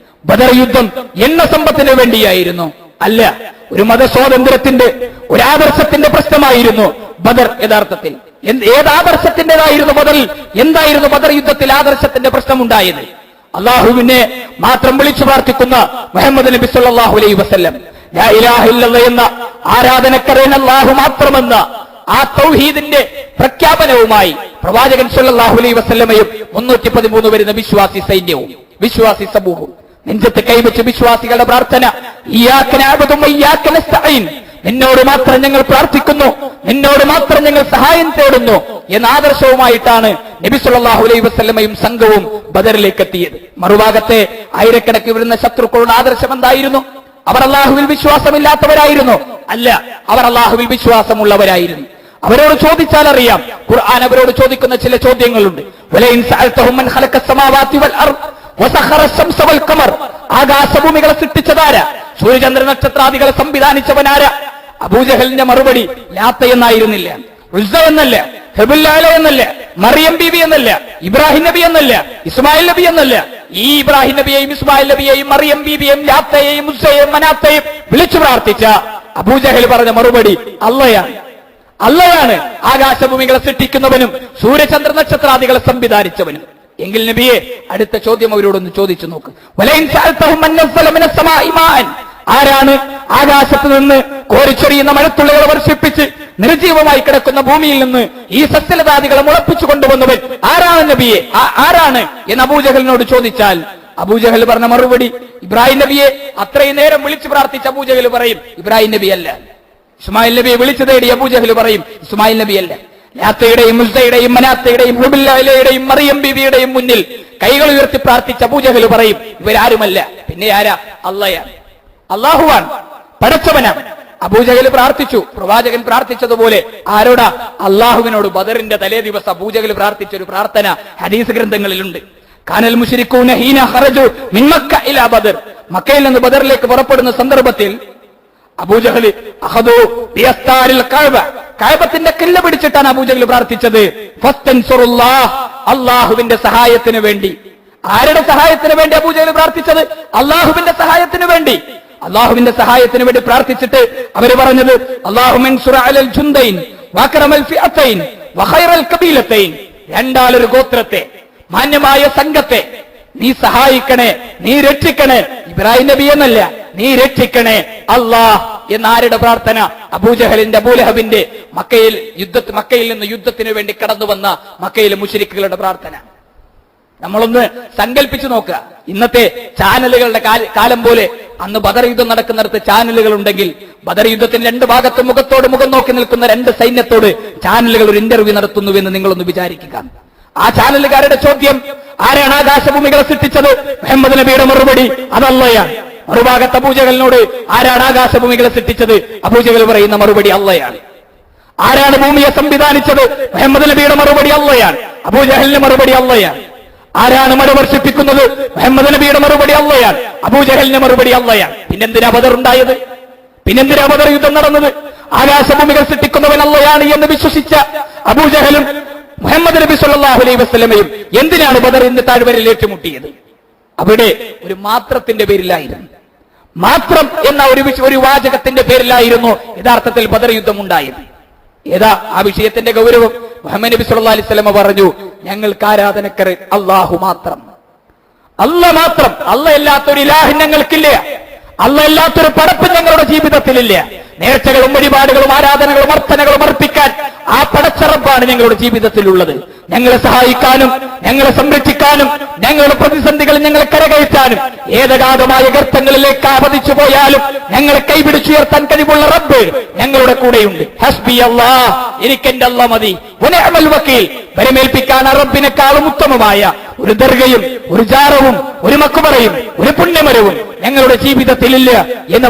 ബദർ യുദ്ധം എണ്ണ സമ്പത്തിന് വേണ്ടിയായിരുന്നു. അല്ല, ഒരു മതസ്വാതന്ത്ര്യത്തിന്റെ ഒരു ആദർശത്തിന്റെ പ്രശ്നമായിരുന്നു ബദർ. യഥാർത്ഥത്തിൽ ഏത് ആദർശത്തിൻ്റെതായിരുന്നു ബദറിൽ? എന്തായിരുന്നു ബദർ യുദ്ധത്തിൽ ആദർശത്തിന്റെ പ്രശ്നമുണ്ടായത്? അള്ളാഹുവിനെ മാത്രം വിളിച്ചു പ്രാർത്ഥിക്കുന്ന മുഹമ്മദ് നബി സല്ലല്ലാഹു അലൈഹി വസല്ലം, ലാ ഇലാഹ ഇല്ലല്ലാഹ് എന്ന ആരാധനക്കരൻ അല്ലാഹു മാത്രമെന്ന ആ തൗഹീദിന്റെ പ്രഖ്യാപനവുമായി പ്രവാചകൻ സല്ലല്ലാഹു അലൈഹി വസല്ലമയും 313 വരുന്ന വിശ്വാസി സൈന്യവും വിശ്വാസി സമൂഹവും നെഞ്ചത്ത് കൈവച്ച് വിശ്വാസികളുടെ പ്രാർത്ഥന, ഇയ്യാക നഅ്ബുദു വഇയ്യാക നസ്തഈൻ, നിന്നോട് മാത്രം ഞങ്ങൾ പ്രാർത്ഥിക്കുന്നു, നിന്നോട് മാത്രം ഞങ്ങൾ സഹായം തേടുന്നു എന്ന ആദർശവുമായിട്ടാണ് നബി സല്ലല്ലാഹു അലൈഹി വസല്ലമയും സംഘവും ബദറിലേക്ക് എത്തിയത്. മറുഭാഗത്തെ ആയിരക്കണക്കിന് വരുന്ന ശത്രുക്കളുടെ ആദർശം എന്തായിരുന്നു? അവർ അല്ലാഹുവിൽ വിശ്വാസമില്ലാത്തവരായിരുന്നു? അല്ല, അവർ അല്ലാഹുവിൽ വിശ്വാസമുള്ളവരായിരുന്നു. അവരോട് ചോദിച്ചാൽ അറിയാം. ഖുർആൻ അവരോട് ചോദിക്കുന്ന ചില ചോദ്യങ്ങളുണ്ട്. വലൈൻ സഅൽതഹും മൻ ഖലഖസ് സമാവാതി വൽ അർദ് വസഖറ അശ്-ശംസ വൽ ഖമർ, ആകാശഭൂമികളെ സൃഷ്ടിച്ചതാരാ? സൂര്യചന്ദ്ര നക്ഷത്രാദികളെ സംവിധാനിച്ചവനാരാ? അബൂജഹലിന്റെ മറുപടി ലാത്ത എന്നായിരുന്നില്ല, ഉസ്സ എന്നല്ല, ഹെബുല്ലാല എന്നല്ല, മറിയം ബീവി എന്നല്ല, ഇബ്രാഹിം നബി എന്നല്ല, ഇസ്മായിൽ നബി എന്നല്ല. ഈ ഇബ്രാഹിം നബിയെയും ഇസ്മായിൽ നബിയെയും മറിയം ബീവിയെയും ലാത്തയെയും ഉസ്സയെയും മനാത്തയെയും വിളിച്ചു പ്രാർത്ഥിച്ച അബൂജഹൽ പറഞ്ഞ മറുപടി അള്ളയാണ്. അള്ളയാണ് ആകാശഭൂമികളെ സൃഷ്ടിക്കുന്നവനും സൂര്യചന്ദ്ര നക്ഷത്രാദികളെ സംവിധാനിച്ചവനും. എങ്കിൽ നബിയെ, അടുത്ത ചോദ്യം അവരോടൊന്ന് ചോദിച്ചു നോക്ക്. വലൈൻ സഅൽതഹും മൻ നസ്സല മിനസ് സമാഇ മാഅൻ, ആരാണ് ആകാശത്ത് നിന്ന് കോരിച്ചൊരിയുന്ന മഴത്തുള്ളികൾ വർഷിപ്പിച്ച് നിർജീവമായി കിടക്കുന്ന ഭൂമിയിൽ നിന്ന് ഈ സസ്യലതാദികളെ മുളപ്പിച്ചു കൊണ്ടുവന്നവൻ ആരാണ് നബിയെ? ആരാണ് എന്ന് അബൂജഹലിനോട് ചോദിച്ചാൽ അബൂജഹൽ പറഞ്ഞ മറുപടി ഇബ്രാഹിം നബിയെ. അത്രയും നേരം വിളിച്ചു പ്രാർത്ഥിച്ച അബൂജഹൽ പറയും ഇബ്രാഹിം നബി അല്ല. ഇസ്മായിൽ നബിയെ വിളിച്ചു തേടി അബൂജഹൽ പറയും ഇസ്മായിൽ നബി അല്ല. ലാത്തയുടെയും മുസ്സയുടെയും മനാത്തയുടെയും ഹുബില്ലയുടെയും മറിയം ബീവിയുടെയും മുന്നിൽ കൈകൾ ഉയർത്തി പ്രാർത്ഥിച്ച അബൂജഹൽ പറയും ഇവരാരുമല്ല. പിന്നെ ആരാ? അള്ളയാണ്, അള്ളാഹുവാണ്, പടച്ചവനാണ്. അബൂജഹൽ പ്രാർത്ഥിച്ചു, പ്രവാചകൻ പ്രാർത്ഥിച്ചതുപോലെ. ആരോടാ? അള്ളാഹുവിനോട്. ബദറിന്റെ തലേ ദിവസം അബൂജഹൽ പ്രാർത്ഥിച്ച ഒരു പ്രാർത്ഥന ഹദീസ് ഗ്രന്ഥങ്ങളിലുണ്ട്. കാനൽ മുശ്രിക്കൂന ഹീന ഖറജു മിൻ മക്ക ഇലാ ബദർ, മക്കയിൽ നിന്ന് ബദറിലേക്ക് പുറപ്പെടുന്ന സന്ദർഭത്തിൽ അബൂജഹൽ അഖദു ബിഅസ്താരിൽ കഅബ, കഅബത്തിന്റെ കില്ല പിടിച്ചിട്ടാണ് അബൂജഹൽ പ്രാർത്ഥിച്ചത്. ഫസ്തൻസുറുല്ലാഹ്, അള്ളാഹുവിന്റെ സഹായത്തിന് വേണ്ടി. ആരുടെ സഹായത്തിന് വേണ്ടി അബൂജഹൽ പ്രാർത്ഥിച്ചത്? അള്ളാഹുവിന്റെ സഹായത്തിന് വേണ്ടി. അള്ളാഹുവിന്റെ സഹായത്തിന് വേണ്ടി പ്രാർത്ഥിച്ചിട്ട് അവര് പറഞ്ഞത് അല്ലാഹുമ്മൻസുർ അലൽ ജുന്ദൈൻ വഅക്രമൽ ഫിഅത്തൈൻ വഖൈറൽ ഖബീലത്തൈൻ, രണ്ടാളൊരു ഗോത്രത്തെ, മാന്യമായ സംഘത്തെ നീ സഹായിക്കണേ, നീ രക്ഷിക്കണേ. ഇബ്രാഹിം നബി എന്നല്ല, നീ രക്ഷിക്കണേ അല്ലാഹ് എന്നാരുടെ പ്രാർത്ഥന? അബൂജഹലിന്റെ അബൂലഹബിന്റെ മക്കയിൽ നിന്ന് യുദ്ധത്തിന് വേണ്ടി കടന്നു വന്ന മക്കയിലെ മുശ്രിക്കുകളുടെ പ്രാർത്ഥന. നമ്മളൊന്ന് സങ്കല്പിച്ചു നോക്കുക. ഇന്നത്തെ ചാനലുകളുടെ കാലം പോലെ അന്ന് ബദർ യുദ്ധം നടക്കുന്നിടത്ത് ചാനലുകൾ ഉണ്ടെങ്കിൽ ബദർ യുദ്ധത്തിന് രണ്ട് ഭാഗത്തും മുഖത്തോട് മുഖം നോക്കി നിൽക്കുന്ന രണ്ട് സൈന്യത്തോട് ചാനലുകൾ ഒരു ഇന്റർവ്യൂ നടത്തുന്നുവെന്ന് നിങ്ങളൊന്ന് വിചാരിക്കുക. ആ ചാനലുകാരുടെ ചോദ്യം, ആരാണ് ആകാശഭൂമികളെ സൃഷ്ടിച്ചത്? മുഹമ്മദ് നബിയുടെ മറുപടി അതല്ലയാണ്. മറുഭാഗത്ത് അബൂജഹലിനോട് ആരാണ് ആകാശഭൂമികളെ സൃഷ്ടിച്ചത്? അബൂജഹൽ പറയുന്ന മറുപടി അല്ലയാണ്. ആരാണ് ഭൂമിയെ സംവിധാനിച്ചത്? മുഹമ്മദ് നബിയുടെ മറുപടി അല്ലയാണ്. അബൂജഹലിന്റെ മറുപടി അല്ലയാണ്. ആരാണ് മഴ വർഷിപ്പിക്കുന്നത്? മുഹമ്മദ് നബിയുടെ മറുപടി അല്ലയാണ്. അബൂജഹലിന്റെ മറുപടി അല്ലയാണ്. പിന്നെന്തിനാ ബദർ ഉണ്ടായത്? പിന്നെന്തിനാ ബദർ യുദ്ധം നടന്നത്? ആകാശഭൂമികൾ സൃഷ്ടിക്കുന്നവൻ അല്ലയാണ് എന്ന് വിശ്വസിച്ച അബൂജഹലും മുഹമ്മദ് നബി സല്ലല്ലാഹു അലൈഹി വസല്ലമയും എന്തിനാണ് ബദറിന്റെ താഴ്വരയിൽ ഏറ്റുമുട്ടിയത്? അവിടെ ഒരു മാത്രത്തിന്റെ പേരിലായിരുന്നു. മാത്രം എന്ന ഒരു വാചകത്തിന്റെ പേരിലായിരുന്നു യഥാർത്ഥത്തിൽ ബദർ യുദ്ധം ഉണ്ടായത്. ഏതാ ആ വിഷയത്തിന്റെ ഗൗരവം? മുഹമ്മദ് നബി സല്ലല്ലാഹു അലൈഹി വസല്ലമ പറഞ്ഞു, ഞങ്ങൾക്ക് ആരാധനക്കർ അല്ലാഹു മാത്രം, അല്ല മാത്രം. അല്ല അല്ലാത്തൊരു ഇലാഹ് ഞങ്ങൾക്കില്ല. അല്ല അല്ലാത്തൊരു പടപ്പ് ഞങ്ങളുടെ ജീവിതത്തിലില്ല. നേർച്ചകളും വഴിപാടുകളും ആരാധനകളും അർത്ഥനകളും അർപ്പിക്കാൻ ആ പടച്ചറപ്പാണ് ഞങ്ങളുടെ ജീവിതത്തിലുള്ളത്. ഞങ്ങളെ സഹായിക്കാനും ഞങ്ങളെ സംരക്ഷിക്കാനും ഞങ്ങളുടെ പ്രതിസന്ധികൾ ഞങ്ങളെ കരകയറ്റാനും ഏതഗാധമായ ഗർത്തങ്ങളിലേക്ക് ആപതിച്ചു പോയാലും ഞങ്ങളെ കൈപിടിച്ചുയർത്താൻ കഴിവുള്ള റബ്ബ് ഞങ്ങളുടെ കൂടെയുണ്ട്. ഹസ്ബി അല്ലാഹ്, എനിക്കെന്റെ അല്ലാഹ് മതി. വനിഅമൽ വക്കീൽ, വരമേൽപ്പിക്കാൻ ആ റബ്ബിനെക്കാളും ഉത്തമമായ ഒരു ദർഗയും ഒരു ജാറവും ഒരു മക്കുബറയും ഒരു പുണ്യമരവും ഞങ്ങളുടെ ജീവിതത്തിലില്ല എന്ന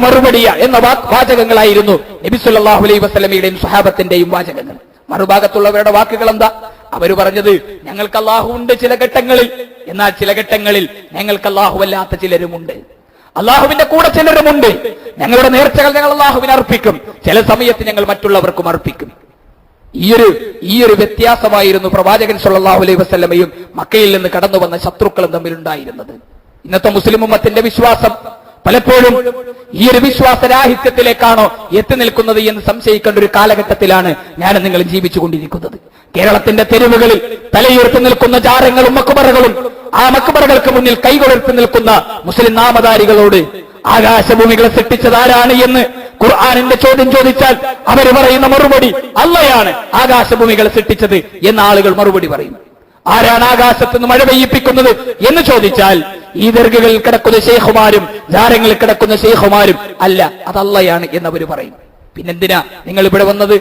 എന്ന വാചകങ്ങളായിരുന്നു നബി സല്ലല്ലാഹു അലൈഹി വസല്ലമയുടെയും സ്വഹാബത്തിന്റെയും വാചകങ്ങൾ. മറുഭാഗത്തുള്ളവരുടെ വാക്കുകൾ എന്താ? അവര് പറഞ്ഞത്, ഞങ്ങൾക്ക് അല്ലാഹു ഉണ്ട് ചില ഘട്ടങ്ങളിൽ, എന്നാൽ ചില ഘട്ടങ്ങളിൽ ഞങ്ങൾക്ക് അല്ലാഹു അല്ലാത്ത ചിലരുമുണ്ട്. അല്ലാഹുവിന്റെ കൂടെ ചിലരുമുണ്ട്. ഞങ്ങളുടെ നേർച്ചകൾ ഞങ്ങൾ അല്ലാഹുവിന് അർപ്പിക്കും, ചില സമയത്ത് ഞങ്ങൾ മറ്റുള്ളവർക്കും അർപ്പിക്കും. ഈ ഒരു വ്യത്യാസമായിരുന്നു പ്രവാചകൻ സല്ലല്ലാഹു അലൈഹി വസല്ലമയും മക്കയിൽ നിന്ന് കടന്നു വന്ന ശത്രുക്കളും തമ്മിലുണ്ടായിരുന്നത്. ഇന്നത്തെ മുസ്ലിം ഉമ്മത്തിന്റെ വിശ്വാസം പലപ്പോഴും ഈ ഒരു വിശ്വാസരാഹിത്യത്തിലേക്കാണോ എത്തി നിൽക്കുന്നത് എന്ന് സംശയിക്കേണ്ട ഒരു കാലഘട്ടത്തിലാണ് ഞാൻ നിങ്ങൾ ജീവിച്ചുകൊണ്ടിരിക്കുന്നത്. കേരളത്തിന്റെ തെരുവുകളിൽ തലയുയർത്തി നിൽക്കുന്ന ജാരങ്ങളും മക്കുബറകളും ആ മക്കുബറകൾക്ക് മുന്നിൽ കൈകൊളുർത്തി നിൽക്കുന്ന മുസ്ലിം നാമധാരികളോട് ആകാശഭൂമികളെ സൃഷ്ടിച്ചതാരാണ് എന്ന് ഖുർആനിന്റെ ചോദ്യം ചോദിച്ചാൽ അവർ പറയുന്ന മറുപടി അല്ലയാണ് ആകാശഭൂമികളെ സൃഷ്ടിച്ചത് എന്ന ആളുകൾ മറുപടി പറയും. ആരാണ് ആകാശത്തുനിന്ന് മഴ പെയ്യിപ്പിക്കുന്നത് എന്ന് ചോദിച്ചാൽ ഈ ദർഗകളിൽ കിടക്കുന്ന ശൈഖുമാരും ജാരങ്ങളിൽ കിടക്കുന്ന ശൈഖുമാരും അല്ല, അതല്ലയാണ് എന്നവർ പറയും. പിന്നെന്തിനാ നിങ്ങൾ ഇവിടെ വന്നത്?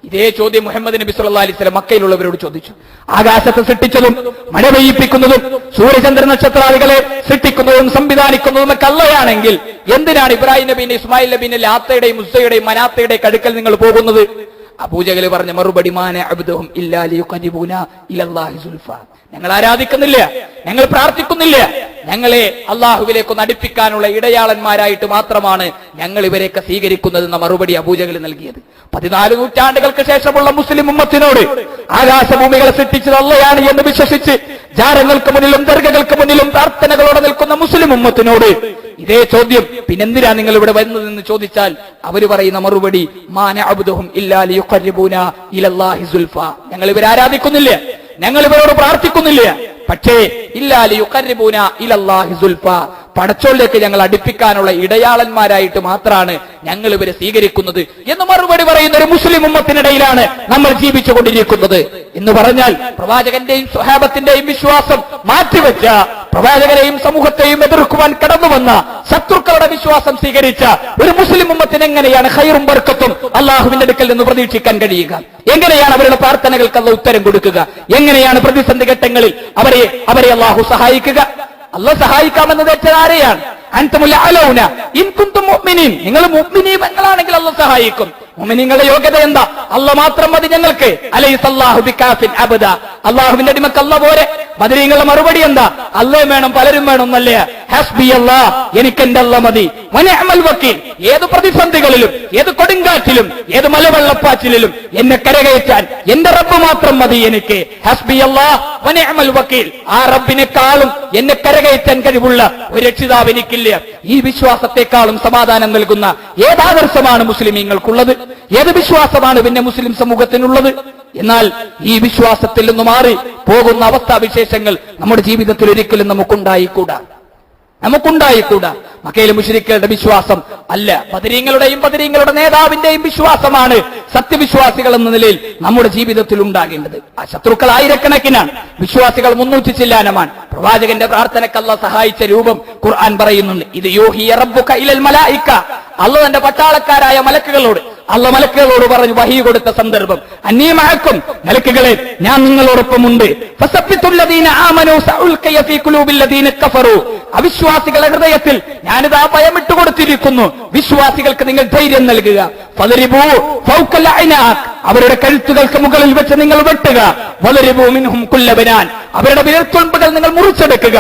ഇതേ ചോദ്യം മുഹമ്മദ് നബി സല്ലല്ലാഹു അലൈഹി വസല്ലം മക്കയിലുള്ളവരോട് ചോദിച്ചു. ആകാശത്തെ സൃഷ്ടിച്ചതും മഴ പെയ്യിപ്പിക്കുന്നതും സൂര്യചന്ദ്ര നക്ഷത്രാദികളെ സൃഷ്ടിക്കുന്നതും സംവിധാനിക്കുന്നതും ഒക്കെ അല്ലയാണെങ്കിൽ എന്തിനാണ് ഇബ്രാഹിം നബീന്റെ ഇസ്മായിൽ നബീന്റെ ലാത്തയുടെയും മുസ്സയുടെയും മനാത്തയുടെയും അടുക്കൽ നിങ്ങൾ പോകുന്നത്? അബൂജഹൽ പറഞ്ഞ മറുപടി, മാന അബ്ദുഹും ഇല്ലാ ലിയുഖരിബൂന ഇലല്ലാഹി സുൽഫ, ഞങ്ങൾ ആരാധിക്കുന്നില്ല, ഞങ്ങൾ പ്രാർത്ഥിക്കുന്നില്ല, ഞങ്ങളെ അള്ളാഹുവിലേക്കൊന്ന് അടുപ്പിക്കാനുള്ള ഇടയാളന്മാരായിട്ട് മാത്രമാണ് ഞങ്ങൾ ഇവരെയൊക്കെ സ്വീകരിക്കുന്നതെന്ന മറുപടി അബൂജഹൽ നൽകിയത്. 14 നൂറ്റാണ്ടുകൾക്ക് ശേഷമുള്ള മുസ്ലിം ഉമ്മത്തിനോട് ആകാശഭൂമികളെ സൃഷ്ടിച്ചത് അള്ളയാണ് എന്ന് വിശ്വസിച്ച് ജാരങ്ങൾക്ക് മുന്നിലും ദർഗകൾക്ക് മുന്നിലും പ്രാർത്ഥനകളോടെ നിൽക്കുന്ന മുസ്ലിം ഉമ്മത്തിനോട് ഇതേ ചോദ്യം, പിന്നെന്തിനാ നിങ്ങൾ ഇവിടെ വരുന്നതെന്ന് ചോദിച്ചാൽ അവർ പറയുന്ന മറുപടി, മാന അബ്ദുഹും ഇല്ലാ ലിയുഖരിബൂന ഇലല്ലാഹി സുൽഫ, ഞങ്ങൾ ഇവരെ ആരാധിക്കുന്നില്ല, ഞങ്ങൾ ഇവരോട് പ്രാർത്ഥിക്കുന്നില്ല, പക്ഷേ ഇല്ലാ ലിയുഖരിബൂന ഇലല്ലാഹി സുൽഫ, പടച്ചോളിലേക്ക് ഞങ്ങൾ അടുപ്പിക്കാനുള്ള ഇടയാളന്മാരായിട്ട് മാത്രമാണ് ഞങ്ങൾ ഇവരെ സ്വീകരിക്കുന്നത് എന്ന് മറുപടി പറയുന്ന ഒരു മുസ്ലിം ഉമ്മത്തിനിടയിലാണ് നമ്മൾ ജീവിച്ചുകൊണ്ടിരിക്കുന്നത് എന്ന് പറഞ്ഞാൽ പ്രവാചകന്റെയും സ്വഹാബത്തിന്റെയും വിശ്വാസം മാറ്റിവെച്ച, പ്രവാചകരെയും സമൂഹത്തെയും എതിർക്കുവാൻ കടന്നു വന്ന ശത്രുക്കളുടെ വിശ്വാസം സ്വീകരിച്ച ഒരു മുസ്ലിം ഉമ്മത്തിന് എങ്ങനെയാണ് ഖൈറും ബർക്കത്തും അള്ളാഹുവിന്റെ അടുക്കൽ നിന്ന് പ്രതീക്ഷിക്കാൻ കഴിയുക? എങ്ങനെയാണ് അവരുടെ പ്രാർത്ഥനകൾക്ക് അല്ലാഹു ഉത്തരം കൊടുക്കുക? എങ്ങനെയാണ് പ്രതിസന്ധി ഘട്ടങ്ങളിൽ അവരെ അള്ളാഹു സഹായിക്കുക? അല്ലാഹു സഹായിക്കാമെന്ന് വെച്ചാൽ ആരെയാണ്? അൻതുമുൽ അലൗന ഇൻ കുൻതും മുഅ്മിനീൻ, നിങ്ങൾ മുഅ്മിനീങ്ങളാണെങ്കിൽ അല്ലാഹു സഹായിക്കും. മുഅ്മിനീങ്ങളുടെ യോഗ്യത എന്താ? അല്ലാഹു മാത്രം മതി ഞങ്ങൾക്ക്. അലൈസല്ലാഹു ബികാഫിൻ അബദ, അല്ലാഹുവിന്റെ അടിമക്ക് അല്ലാഹു പോരെ. ബദരീങ്ങളുടെ മറുപടി എന്താ? അല്ലാഹു വേണം, പലരും വേണം എന്നല്ലേ. ഹസ്ബിയല്ലാഹ്, എനിക്ക് എന്റെ അല്ലാഹ് മതി, വനിഅമൽ വക്കീൽ, ഏത് പ്രതിസന്ധികളിലും ഏത് കൊടുങ്കാറ്റിലും ഏത് മലവെള്ളപ്പാച്ചിലും എന്നെ കരകയറ്റാൻ എന്റെ റബ്ബ് മാത്രം മതി എനിക്ക്. ഹസ്ബിയല്ലാഹ് വനിഅമൽ വക്കീൽ, ആ റബ്ബിനെക്കാളും എന്നെ കരകയറ്റാൻ കഴിവുള്ള ഒരു രക്ഷിതാവ് എനിക്കില്ല. ഈ വിശ്വാസത്തെക്കാളും സമാധാനം നൽകുന്ന ഏതാദർശമാണ് മുസ്ലിമീങ്ങൾക്കുള്ളത്? ഏത് വിശ്വാസമാണ് പിന്നെ മുസ്ലിം സമൂഹത്തിനുള്ളത്? എന്നാൽ ഈ വിശ്വാസത്തിൽ നിന്ന് മാറി പോകുന്ന അവസ്ഥാവിശേഷങ്ങൾ നമ്മുടെ ജീവിതത്തിൽ ഒരിക്കലും നമുക്കുണ്ടായിക്കൂടാ. മക്കയിലെ മുശ്രിക്കുകളുടെ വിശ്വാസം അല്ല, ബദരീങ്ങളുടെ നേതാവിന്റെയും വിശ്വാസമാണ് സത്യവിശ്വാസികൾ എന്ന നിലയിൽ നമ്മുടെ ജീവിതത്തിൽ ഉണ്ടാകേണ്ടത്. ആ ശത്രുക്കൾ ആയിരക്കണക്കിനാണ്, വിശ്വാസികൾ 300 ചില്ലാനമാണ്. പ്രവാചകന്റെ പ്രാർത്ഥനയ്ക്ക് അല്ലാഹ് സഹായിച്ച രൂപം ഖുർആൻ പറയുന്നുണ്ട്. ഇത് യൂഹിയ റബ്ബുക ഇലൽ മലായിക, അല്ലാഹ് തന്റെ പട്ടാളക്കാരായ മലക്കുകളോട് പറഞ്ഞു വഹി കൊടുത്ത സന്ദർഭം. അന്നീ മഅക്കും, മലക്കുകളെ ഞാൻ നിങ്ങളോടൊപ്പമുണ്ട്. ഫസബ്ബിതുല്ലദീന ആമനൂ സഉൽഖിയ ഫീ ഖുലൂബില്ലദീന കഫറൂ, അവിശ്വാസികളുടെ ഹൃദയത്തിൽ ഞാനിതാ ഭയമിട്ട് കൊടുത്തിരിക്കുന്നു, വിശ്വാസികൾക്ക് നിങ്ങൾ ധൈര്യം നൽകുക. ഫദരിബൂ ഫൗഖൽ അഅനാഖ്, അവരുടെ കഴുത്തുകൾക്ക് മുകളിൽ വെച്ച് നിങ്ങൾ വെട്ടുക. വദരിബൂ മിൻഹും കുല്ല ബനാൻ, അവരുടെ വിരൽത്തുമ്പുകൾ നിങ്ങൾ മുറിച്ചെടുക്കുക.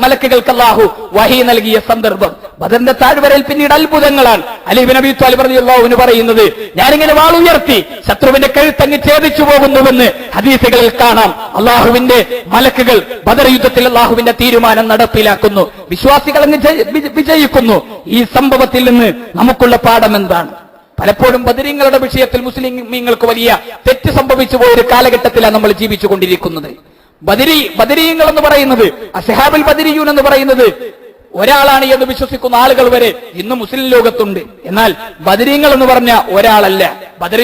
മലക്കുകൾക്ക് അല്ലാഹു വഹി നൽകിയ സന്ദർഭം ബദറിന്റെ താഴ്വരയിൽ പിന്നീട് അത്ഭുതങ്ങളാണ്. അലി ഇബ്നു അബീ ത്വാലിബ് റളിയല്ലാഹു അൻഹു പറയുന്നത്, ഞാനിങ്ങനെ വാളുയർത്തി ശത്രുവിന്റെ കഴുത്തങ്ങ് ഛേദിച്ചു പോകുന്നുവെന്ന് ഹദീസുകളിൽ കാണാം. അള്ളാഹുവിന്റെ മലക്കുകൾ ബദർ യുദ്ധത്തിൽ അള്ളാഹുവിന്റെ തീരുമാനം നടപ്പിലാക്കുന്നു, വിശ്വാസികൾ അങ്ങ് വിജയിക്കുന്നു. ഈ സംഭവത്തിൽ നിന്ന് നമുക്കുള്ള പാഠം എന്താണ്? പലപ്പോഴും ബദരീങ്ങളുടെ വിഷയത്തിൽ മുസ്ലിമീങ്ങൾക്ക് വലിയ തെറ്റ് സംഭവിച്ചു പോയൊരു കാലഘട്ടത്തിലാണ് നമ്മൾ ജീവിച്ചു കൊണ്ടിരിക്കുന്നത്. ബദരീങ്ങൾ എന്ന് പറയുന്നത്, അസ്ഹാബുൽ ബദരിയൂൻ എന്ന് പറയുന്നത് ഒരാളാണ് എന്ന് വിശ്വസിക്കുന്ന ആളുകൾ വരെ ഇന്ന് മുസ്ലിം ലോകത്തുണ്ട്. എന്നാൽ ബദരീങ്ങൾ എന്ന് പറഞ്ഞ ഒരാളല്ല. ബദർ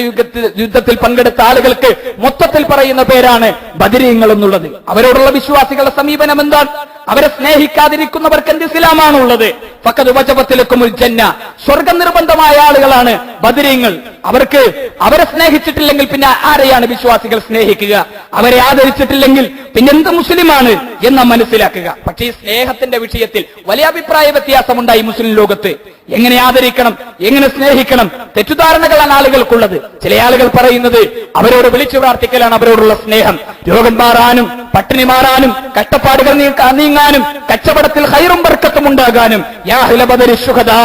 യുദ്ധത്തിൽ പങ്കെടുത്ത ആളുകൾക്ക് മൊത്തത്തിൽ പറയുന്ന പേരാണ് ബദരീങ്ങൾ എന്നുള്ളത്. അവരോടുള്ള വിശ്വാസികളുടെ സമീപനം എന്താണ്? അവരെ സ്നേഹിക്കാതിരിക്കുന്നവർക്ക് എന്ത് ഇസ്ലാമാണുള്ളത്? ഫഖദ് വജബത്തിലക്കുമുൽ ജന്ന, സ്വർഗം നിർബന്ധമായ ആളുകളാണ് ബദരീങ്ങൾ. അവരെ സ്നേഹിച്ചിട്ടില്ലെങ്കിൽ പിന്നെ ആരെയാണ് വിശ്വാസികൾ സ്നേഹിക്കുക? അവരെ ആദരിച്ചിട്ടില്ലെങ്കിൽ പിന്നെ എന്ത് മുസ്ലിമാണ് എന്ന് മനസ്സിലാക്കുക. പക്ഷേ ഈ സ്നേഹത്തിന്റെ വിഷയത്തിൽ വലിയ അഭിപ്രായ വ്യത്യാസമുണ്ടായി മുസ്ലിം ലോകത്ത്. എങ്ങനെ ആദരിക്കണം, എങ്ങനെ സ്നേഹിക്കണം, തെറ്റിദ്ധാരണകളാണ് ആളുകൾക്കുള്ളത്. ചില ആളുകൾ പറയുന്നത് അവരോട് വിളിച്ചു പ്രാർത്ഥിക്കലാണ് അവരോടുള്ള സ്നേഹം. രോഗം മാറാനും പട്ടിണി മാറാനും കഷ്ടപ്പാടുകൾ നീങ്ങാനും കച്ചവടത്തിൽ ഖൈറും ബർക്കത്തും ഉണ്ടാകാനും യാ അഹ്ല ബദരി ശുഹദാ,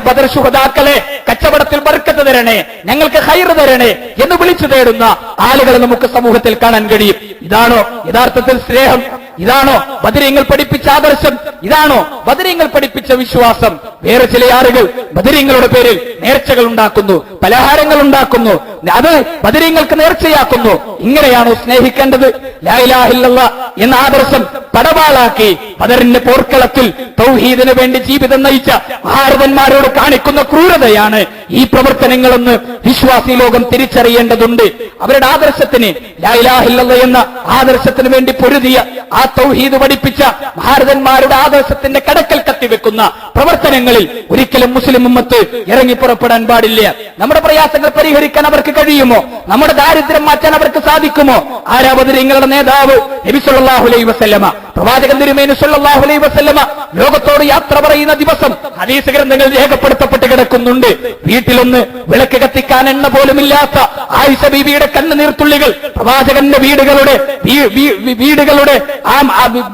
ബദർ ശുഹദാക്കളെ കച്ചവടത്തിൽ ബർക്കത്ത് തരണേ, ഞങ്ങൾക്ക് ഖൈർ തരണേ എന്ന് വിളിച്ചു തേടുന്ന ആളുകളെ നമുക്ക് സമൂഹത്തിൽ കാണാൻ കഴിയും. ഇതാണോ യഥാർത്ഥത്തിൽ സ്നേഹം? ഇതാണോ ബദരീങ്ങൾ പഠിപ്പിച്ച ആദർശം? ഇതാണോ ബദരീങ്ങൾ പഠിപ്പിച്ച വിശ്വാസം? വേറെ ചില ആളുകൾ ബദരീങ്ങളുടെ പേരിൽ നേർച്ചകൾ ഉണ്ടാക്കുന്നു, പലഹാരങ്ങൾ ഉണ്ടാക്കുന്നു, അത് ബദരീങ്ങൾക്ക് നേർച്ചയാക്കുന്നു. ഇങ്ങനെയാണോ സ്നേഹിക്കേണ്ടത്? ലാ ഇലാഹ ഇല്ലല്ലാഹ് എന്ന ആദർശം പടവാളാക്കി ബദറിന്റെ പോർക്കളത്തിൽ തൗഹീദിന് വേണ്ടി ജീവിതം നയിച്ച ഭാരതന്മാരോട് കാണിക്കുന്ന ക്രൂരതയാണ് ഈ പ്രവർത്തനങ്ങളെന്ന് വിശ്വാസി ലോകം തിരിച്ചറിയേണ്ടതുണ്ട്. അവരുടെ ആദർശത്തിന്, ലാ ഇലാഹ ഇല്ലല്ലാഹ് എന്ന ആദർശത്തിന് വേണ്ടി പൊരുതിയ, ആ തൗഹീദ് പഠിപ്പിച്ച ഭാരതന്മാരുടെ ആദർശത്തിന്റെ കടക്കൽ കത്തിവെക്കുന്ന പ്രവർത്തനങ്ങളിൽ ഒരിക്കലും മുസ്ലിം ഉമ്മത്ത് ഇറങ്ങി പുറപ്പെടാൻ പാടില്ല. നമ്മുടെ പ്രയാസങ്ങൾ പരിഹരിക്കാൻ അവർക്ക് കഴിയുമോ? നമ്മുടെ ദാരിദ്ര്യം മാറ്റാൻ അവർക്ക് സാധിക്കുമോ? ആരാ ബദരീങ്ങളുടെ നേതാവ്? നബി സല്ലല്ലാഹു അലൈഹി വസല്ലമ, പ്രവാചകൻ തിരുമേനി സല്ലല്ലാഹു അലൈഹി വസല്ലമ ലോകത്തോട് യാത്ര പറയുന്ന ദിവസം ഹദീസ് ഗ്രന്ഥങ്ങൾ രേഖപ്പെടുത്തപ്പെട്ട് കിടക്കുന്നുണ്ട്. വീട്ടിലൊന്ന് വിളക്ക് കത്തിക്കാൻ എണ്ണ പോലുമില്ലാത്ത ആയിഷ ബീവിയുടെ കണ്ണുനീർത്തുള്ളികൾ പ്രവാചകന്റെ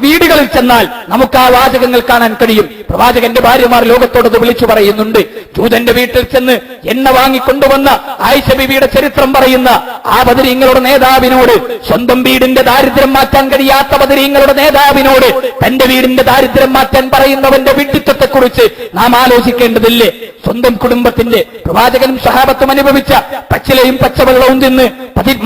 വീടുകളിൽ ചെന്നാൽ നമുക്ക് ആ വാചകങ്ങൾ കാണാൻ കഴിയും. പ്രവാചകന്റെ ഭാര്യമാർ ലോകത്തോടത് വിളിച്ചു പറയുന്നുണ്ട്. ജൂതന്റെ വീട്ടിൽ ചെന്ന് എണ്ണ വാങ്ങിക്കൊണ്ടുവന്ന ആയിഷ ബീവിയുടെ ചരിത്രം പറയുന്ന ആ ബദരീങ്ങളുടെ നേതാവിനോട്, സ്വന്തം വീടിന്റെ ദാരിദ്ര്യം മാറ്റാൻ കഴിയാത്ത ബദരീങ്ങളുടെ നേതാവിനോട് തന്റെ വീടിന്റെ ദാരിദ്ര്യം മാറ്റാൻ പറയുന്നവന്റെ വിഡ്ഢിത്തത്തെക്കുറിച്ച് നാം ആലോചിക്കേണ്ടതില്ലേ? സ്വന്തം കുടുംബത്തിന്റെ, പ്രവാചകനും സഹാബത്തും അനുഭവിച്ച പച്ചിലയും പച്ചവെള്ളവും തിന്ന്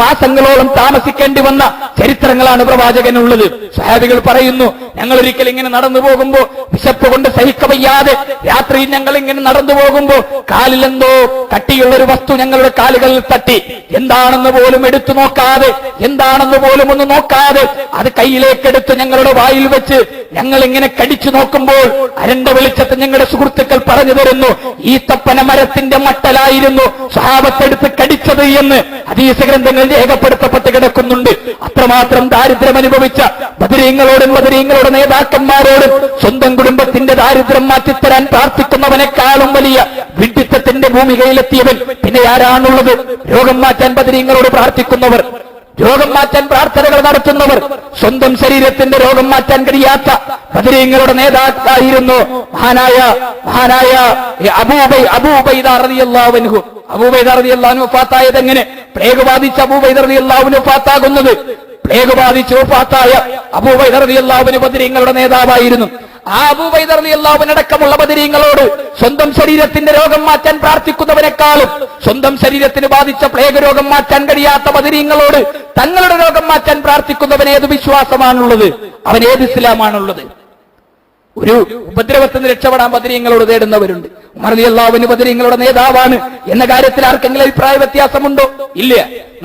മാസങ്ങളോളം താമസിക്കേണ്ടി വന്ന ചരിത്രങ്ങളാണ് പ്രവാചകനുള്ളത്. സഹാബികൾ പറയുന്നു, ഞങ്ങൾ ഒരിക്കൽ ഇങ്ങനെ നടന്നു പോകുമ്പോ വിശപ്പ് കൊണ്ട് സഹിക്കവയ്യാതെ രാത്രി ഞങ്ങൾ ഇങ്ങനെ നടന്നു പോകുമ്പോ കാലിലെന്തോ കട്ടിയുള്ളൊരു വസ്തു ഞങ്ങളുടെ കാലുകളിൽ തട്ടി. എന്താണെന്ന് പോലും എടുത്തു നോക്കാതെ, എന്താണെന്ന് പോലും ഒന്ന് നോക്കാതെ അത് കയ്യിലേക്കെടുത്ത് ഞങ്ങളുടെ വായിൽ വെച്ച് ഞങ്ങൾ ഇങ്ങനെ കടിച്ചു നോക്കുമ്പോൾ അരണ്ട വെളിച്ചത്ത് ഞങ്ങളുടെ സുഹൃത്തുക്കൾ പറഞ്ഞു തരുന്നു, ഈ തപ്പന മരത്തിന്റെ മട്ടലായിരുന്നു സ്വഹാബത്തെടുത്ത് കടിച്ചത് എന്ന് ഹദീസ് ഗ്രന്ഥങ്ങൾ രേഖപ്പെടുത്തപ്പെട്ട് കിടക്കുന്നുണ്ട്. അത്രമാത്രം ദാരിദ്ര്യം അനുഭവിച്ച ബദരീങ്ങളോടും ബദരീങ്ങളുടെ നേതാക്കന്മാരോടും സ്വന്തം കുടുംബത്തിന്റെ ദാരിദ്ര്യം മാറ്റിത്തരാൻ പ്രാർത്ഥിക്കുന്നവനേക്കാളും വലിയ വിഡ്ഢിത്തത്തിന്റെ ഭൂമികയിലെത്തിയവൻ പിന്നെ ആരാണുള്ളത്? രോഗം മാറ്റാൻ ബദരീങ്ങളോട് പ്രാർത്ഥിക്കുന്നവർ, രോഗം മാറ്റാൻ പ്രാർത്ഥനകൾ നടത്തുന്നവർ, സ്വന്തം ശരീരത്തിന്റെ രോഗം മാറ്റാൻ കഴിയാത്ത ബദരീങ്ങളുടെ നേതാവായിരുന്നു മഹാനായ അബൂബൈദ റളിയല്ലാഹു അൻഹു. അബൂബൈദ റളിയല്ലാഹു അൻഹു വഫാത്തായത് എങ്ങനെ? പ്ലേഗ് ബാധിച്ച അബൂബൈദ റളിയല്ലാഹു അൻഹു വഫാത്താകുന്നത്. പ്ലേഗ് ബാധിച്ച് വഫാത്തായ അബൂബൈദ റളിയല്ലാഹു അൻഹു ബദരീങ്ങളുടെ നേതാവായിരുന്നു. ആ അബൂബൈദ റളിയല്ലാഹു അൻഹു അടക്കമുള്ള ബദരീങ്ങളോട് സ്വന്തം ശരീരത്തിന്റെ രോഗം മാറ്റാൻ പ്രാർത്ഥിക്കുന്നവരെക്കാളും സ്വന്തം ശരീരത്തിന് ബാധിച്ച പ്ലേഗ് രോഗം മാറ്റാൻ കഴിയാത്ത ബദരീങ്ങളോട് തങ്ങളുടെ രോഗം മാറ്റാൻ പ്രാർത്ഥിക്കുന്നവൻ ഏത് വിശ്വാസമാണുള്ളത്? അവൻ ഏത് ഇസ്ലാമാണുള്ളത്? ഒരു ഉപദ്രവത്തിൽ നിന്ന് രക്ഷപ്പെടാൻ ബദരീങ്ങളോട് തേടുന്നവരുണ്ട്. ഉമർ റളിയല്ലാഹു അൻഹു ബദരീങ്ങളുടെ നേതാവാണ് എന്ന കാര്യത്തിൽ ആർക്കെങ്കിലും അഭിപ്രായ വ്യത്യാസമുണ്ടോ? ഇല്ല.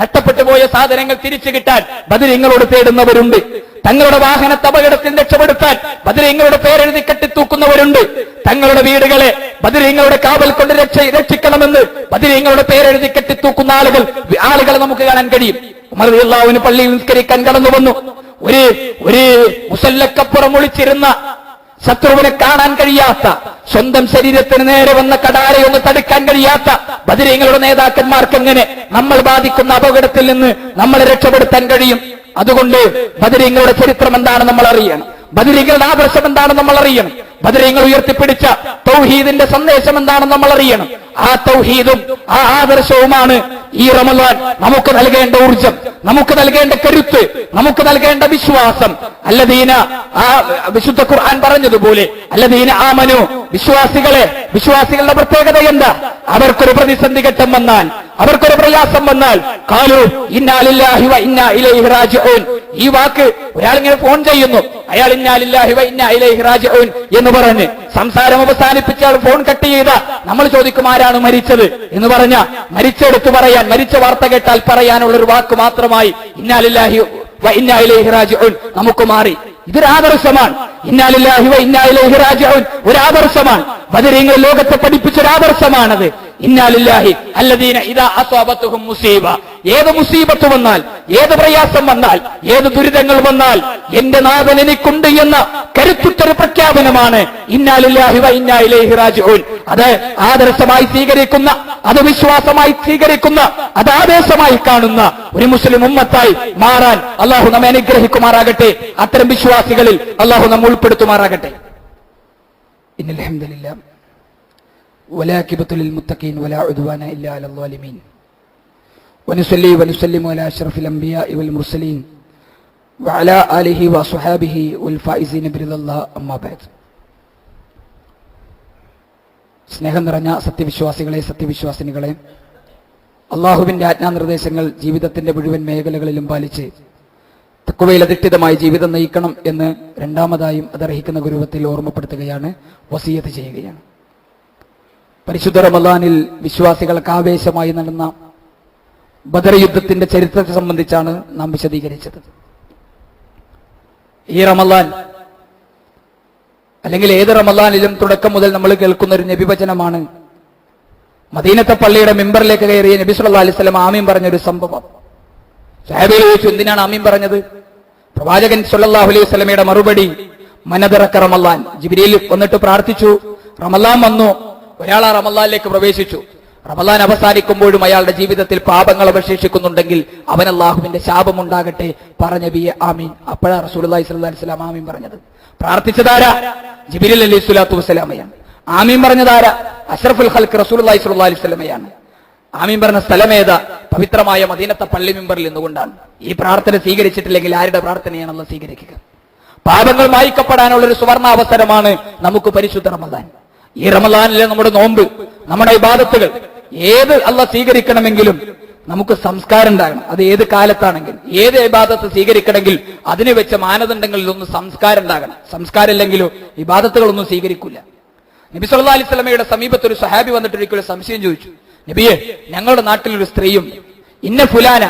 നഷ്ടപ്പെട്ടു പോയ സാധനങ്ങൾ തിരിച്ചു കിട്ടാൻ ബദരീങ്ങളോട് തേടുന്നവരുണ്ട്. തങ്ങളുടെ വാഹനത്തെ അപകടത്തിൽ രക്ഷപ്പെടുത്താൻ ബദരീങ്ങളുടെ പേരെഴുതി കെട്ടിത്തൂക്കുന്നവരുണ്ട്. തങ്ങളുടെ വീടുകളെ ബദരീങ്ങളുടെ കാവൽ കൊണ്ട് രക്ഷിക്കണമെന്ന് ബദരീങ്ങളുടെ പേരെഴുതി കെട്ടിത്തൂക്കുന്ന ആളുകളെ നമുക്ക് കാണാൻ കഴിയും. ഉമർ റളിയല്ലാഹു അൻഹു പള്ളിയിൽ നിസ്കരിക്കാൻ കടന്നു വന്നു. ഒരു മുസല്ലക്കപ്പുറം ഒളിച്ചിരുന്ന, ശത്രുവിനെ കാണാൻ കഴിയാത്ത, സ്വന്തം ശരീരത്തിന് നേരെ വന്ന കടാരയൊന്ന് തടുക്കാൻ കഴിയാത്ത ബദരീങ്ങളുടെ നേതാക്കന്മാർക്ക് എങ്ങനെ നമ്മൾ ബാധിക്കുന്ന അപകടത്തിൽ നിന്ന് നമ്മളെ രക്ഷപ്പെടുത്താൻ കഴിയും? അതുകൊണ്ട് ബദരീങ്ങളുടെ ചരിത്രം എന്താണ് നമ്മൾ അറിയണം. ബദരീങ്ങളുടെ ആദർശം എന്താണ് നമ്മൾ അറിയണം. ബദരീങ്ങൾ ഉയർത്തിപ്പിടിച്ച തൗഹീദിന്റെ സന്ദേശം എന്താണെന്ന് നമ്മൾ അറിയണം. ആ തൗഹീദും ആ ആദർശവുമാണ് ഈ റമളാൻ നമുക്ക് നൽകേണ്ട ഊർജം, നമുക്ക് നൽകേണ്ട കരുത്ത്, നമുക്ക് നൽകേണ്ട വിശ്വാസം. അല്ലദീന, ആ വിശുദ്ധ ഖുർആൻ പറഞ്ഞതുപോലെ അല്ലദീന ആമനു, വിശ്വാസികളുടെ പ്രത്യേകത എന്താ? അവർക്കൊരു പ്രതിസന്ധി ഘട്ടം വന്നാൽ, അവർക്കൊരു പ്രയാസം വന്നാൽ ഖാലു ഇന്നാ ലില്ലാഹി വ ഇന്നാ ഇലൈഹി റാജിഊൻ. ഈ വാക്ക് ഒരാളിങ്ങനെ ഫോൺ ചെയ്യുന്നു, അയാൾ ഇന്നാ ലില്ലാഹി വ ഇന്നാ ഇലൈഹി റാജിഊൻ എന്ന് പറഞ്ഞ് സംസാരം അവസാനിപ്പിച്ചാൽ ഫോൺ കട്ട് ചെയ്ത നമ്മൾ ചോദിക്കും ആരാണ് മരിച്ചത് എന്ന് പറഞ്ഞ മരിച്ചെടുത്ത് പറയാൻ, മരിച്ച വാർത്ത കേട്ടാൽ പറയാനുള്ള ഒരു വാക്ക് മാത്രമായി ഇന്നാ ലില്ലാഹി വ ഇന്നാ ഇലൈഹി റാജിഊൻ നമുക്ക് മാറി. ഇതൊരു ആദർശമാണ്. ഇന്നാ ലില്ലാഹി വ ഇന്നാ ഇലൈഹി റാജിഊൻ ഒരു ആദർശമാണ്. ബദരീങ്ങൾ ലോകത്തെ പഠിപ്പിച്ചൊരു ആദർശമാണത്. ഇന്നാ ലില്ലാഹി അല്ലദീന ഇദാ അസ്വാബത്തുഹും മുസീബ. ഏത് മുസീബത്ത് വന്നാൽ, ഏത് പ്രയാസം വന്നാൽ, ഏത് ദുരിതങ്ങൾ വന്നാൽ എന്റെ നാഥൻ എനിക്കുണ്ട് എന്ന കരുത്തുറ്റൊരു പ്രഖ്യാപനമാണ് ഇന്നാ ലില്ലാഹി വ ഇന്നാ ഇലൈഹി റാജിഊൻ. അത് ആദർശമായി സ്വീകരിക്കുന്ന, അത് വിശ്വാസമായി സ്വീകരിക്കുന്ന, അത് ആദേശമായി കാണുന്ന ഒരു മുസ്ലിം ഉമ്മത്തായി മാറാൻ അള്ളാഹു നമ്മെ അനുഗ്രഹിക്കുമാറാകട്ടെ. അത്തരം വിശ്വാസികളിൽ അള്ളാഹു നമ്മെ ഉൾപ്പെടുത്തുമാറാകട്ടെ. ഇന്നൽ ഹംദുലില്ലാഹ് വലാകിബത്തുൽ മുത്തഖീൻ വലാ ഉദ്വാന ഇല്ലാ അലൽ ളാലിമീൻ വനുസല്ലി വനുസല്ലിമു അലാ അഷ്റഫിൽ അംബിയാഇ വൽ മുർസലീൻ വഅലാ ആലിഹി വസ്വഹാബിഹി വൽ ഫായിസീന ബിറിദല്ലാഹ് അമ്മാ ബഅദ്. സ്നേഹം നിറഞ്ഞ സത്യവിശ്വാസികളെ, സത്യവിശ്വാസിനികളെ, അള്ളാഹുവിന്റെ ആജ്ഞാനിർദ്ദേശങ്ങൾ ജീവിതത്തിന്റെ മുഴുവൻ മേഖലകളിലും പാലിച്ച് തഖ്വയിൽ അധിഷ്ഠിതമായി ജീവിതം നയിക്കണം എന്ന് രണ്ടാമതായും അതർഹിക്കുന്ന ഗൗരവത്തിൽ ഓർമ്മപ്പെടുത്തുകയാണ്, വസിയത്ത് ചെയ്യുകയാണ്. പരിശുദ്ധ റമളാനിൽ വിശ്വാസികൾക്ക് ആവേശമായി നടന്ന ബദർ യുദ്ധത്തിന്റെ ചരിത്രത്തെ സംബന്ധിച്ചാണ് നാം വിശദീകരിച്ചത്. ഈ റമളാൻ, അല്ലെങ്കിൽ ഏത് റമളാനിലും തുടക്കം മുതൽ നമ്മൾ കേൾക്കുന്ന ഒരു നബിവചനമാണ്. മദീനത്തെ പള്ളിയുടെ മിമ്പറിലേക്ക് കയറിയ നബി സല്ലല്ലാഹു അലൈഹി വസല്ലം ആമീൻ പറഞ്ഞൊരു സംഭവം. സഹാബികൾ ചോദിച്ചു, എന്തിനാണ് ആമീൻ പറഞ്ഞത്? പ്രവാചകൻ സല്ലല്ലാഹു അലൈഹി വസല്ലമയുടെ മറുപടി, മനദറക റമളാൻ. ജിബ്രീൽ വന്നിട്ട് പ്രാർത്ഥിച്ചു, റമളാൻ വന്നു, ഒരാൾ ആ റമളാനിലേക്ക് പ്രവേശിച്ചു. റമളാൻ അവസാനിക്കുമ്പോഴും അയാളുടെ ജീവിതത്തിൽ പാപങ്ങൾ അവശേഷിക്കുന്നുണ്ടെങ്കിൽ അവൻ അല്ലാഹുവിന്റെ ശാപം ഉണ്ടാകട്ടെ, പറഞ്ഞ നബിയെ ആമീൻ. അപ്പോഴാണ് റസൂലുള്ളാഹി സ്വല്ലല്ലാഹു അലൈഹി വസല്ലം ആമീൻ പറഞ്ഞത്. പ്രാർത്ഥിച്ചതാരാ? ജിബ്രീൽ അലൈഹി സ്വലാത്തു വസ്സലാമയാണ്. ആമീൻ പറഞ്ഞതാരാ? അഷ്റഫുൽ ഖൽഖ് റസൂലുള്ളാഹി സ്വല്ലല്ലാഹു അലൈഹി വസല്ലമയാണ്. ആമീൻ പറഞ്ഞ സ്ഥലമേതാ? പവിത്രമായ മദീനത്തെ പള്ളി മിമ്പറിൽ നിന്നുകൊണ്ടാണ്. ഈ പ്രാർത്ഥന സ്വീകരിച്ചിട്ടില്ലെങ്കിൽ ആരുടെ പ്രാർത്ഥനയാണ് അല്ലാഹു സ്വീകരിക്കുക? പാപങ്ങൾ മായ്ക്കപ്പെടാനുള്ള ഒരു സുവർണാവസരമാണ് നമുക്ക് പരിശുദ്ധ റമളാൻ. ഈ റമളാനിലെ നമ്മുടെ നോമ്പ്, നമ്മുടെ ഇബാദത്തുകൾ ഏത് അല്ലാഹു സ്വീകരിക്കണമെങ്കിലും നമുക്ക് സംസ്കാരം ഉണ്ടാകണം. അത് ഏത് കാലത്താണെങ്കിലും ഏത് ഇബാദത്ത് സ്വീകരിക്കണമെങ്കിൽ അതിന് വെച്ച മാനദണ്ഡങ്ങളിലൊന്നും സംസ്കാരം ഉണ്ടാകണം. സംസ്കാരം ഇല്ലെങ്കിലോ ഇബാദത്തുകളൊന്നും സ്വീകരിക്കില്ല. നബി സല്ലല്ലാഹു അലൈഹി വസല്ലമയുടെ സമീപത്ത് ഒരു സഹാബി വന്നിട്ട് ഒരിക്കലും സംശയം ചോദിച്ചു, നബിയെ, ഞങ്ങളുടെ നാട്ടിലൊരു സ്ത്രീയും ഇന്ന ഫുലാന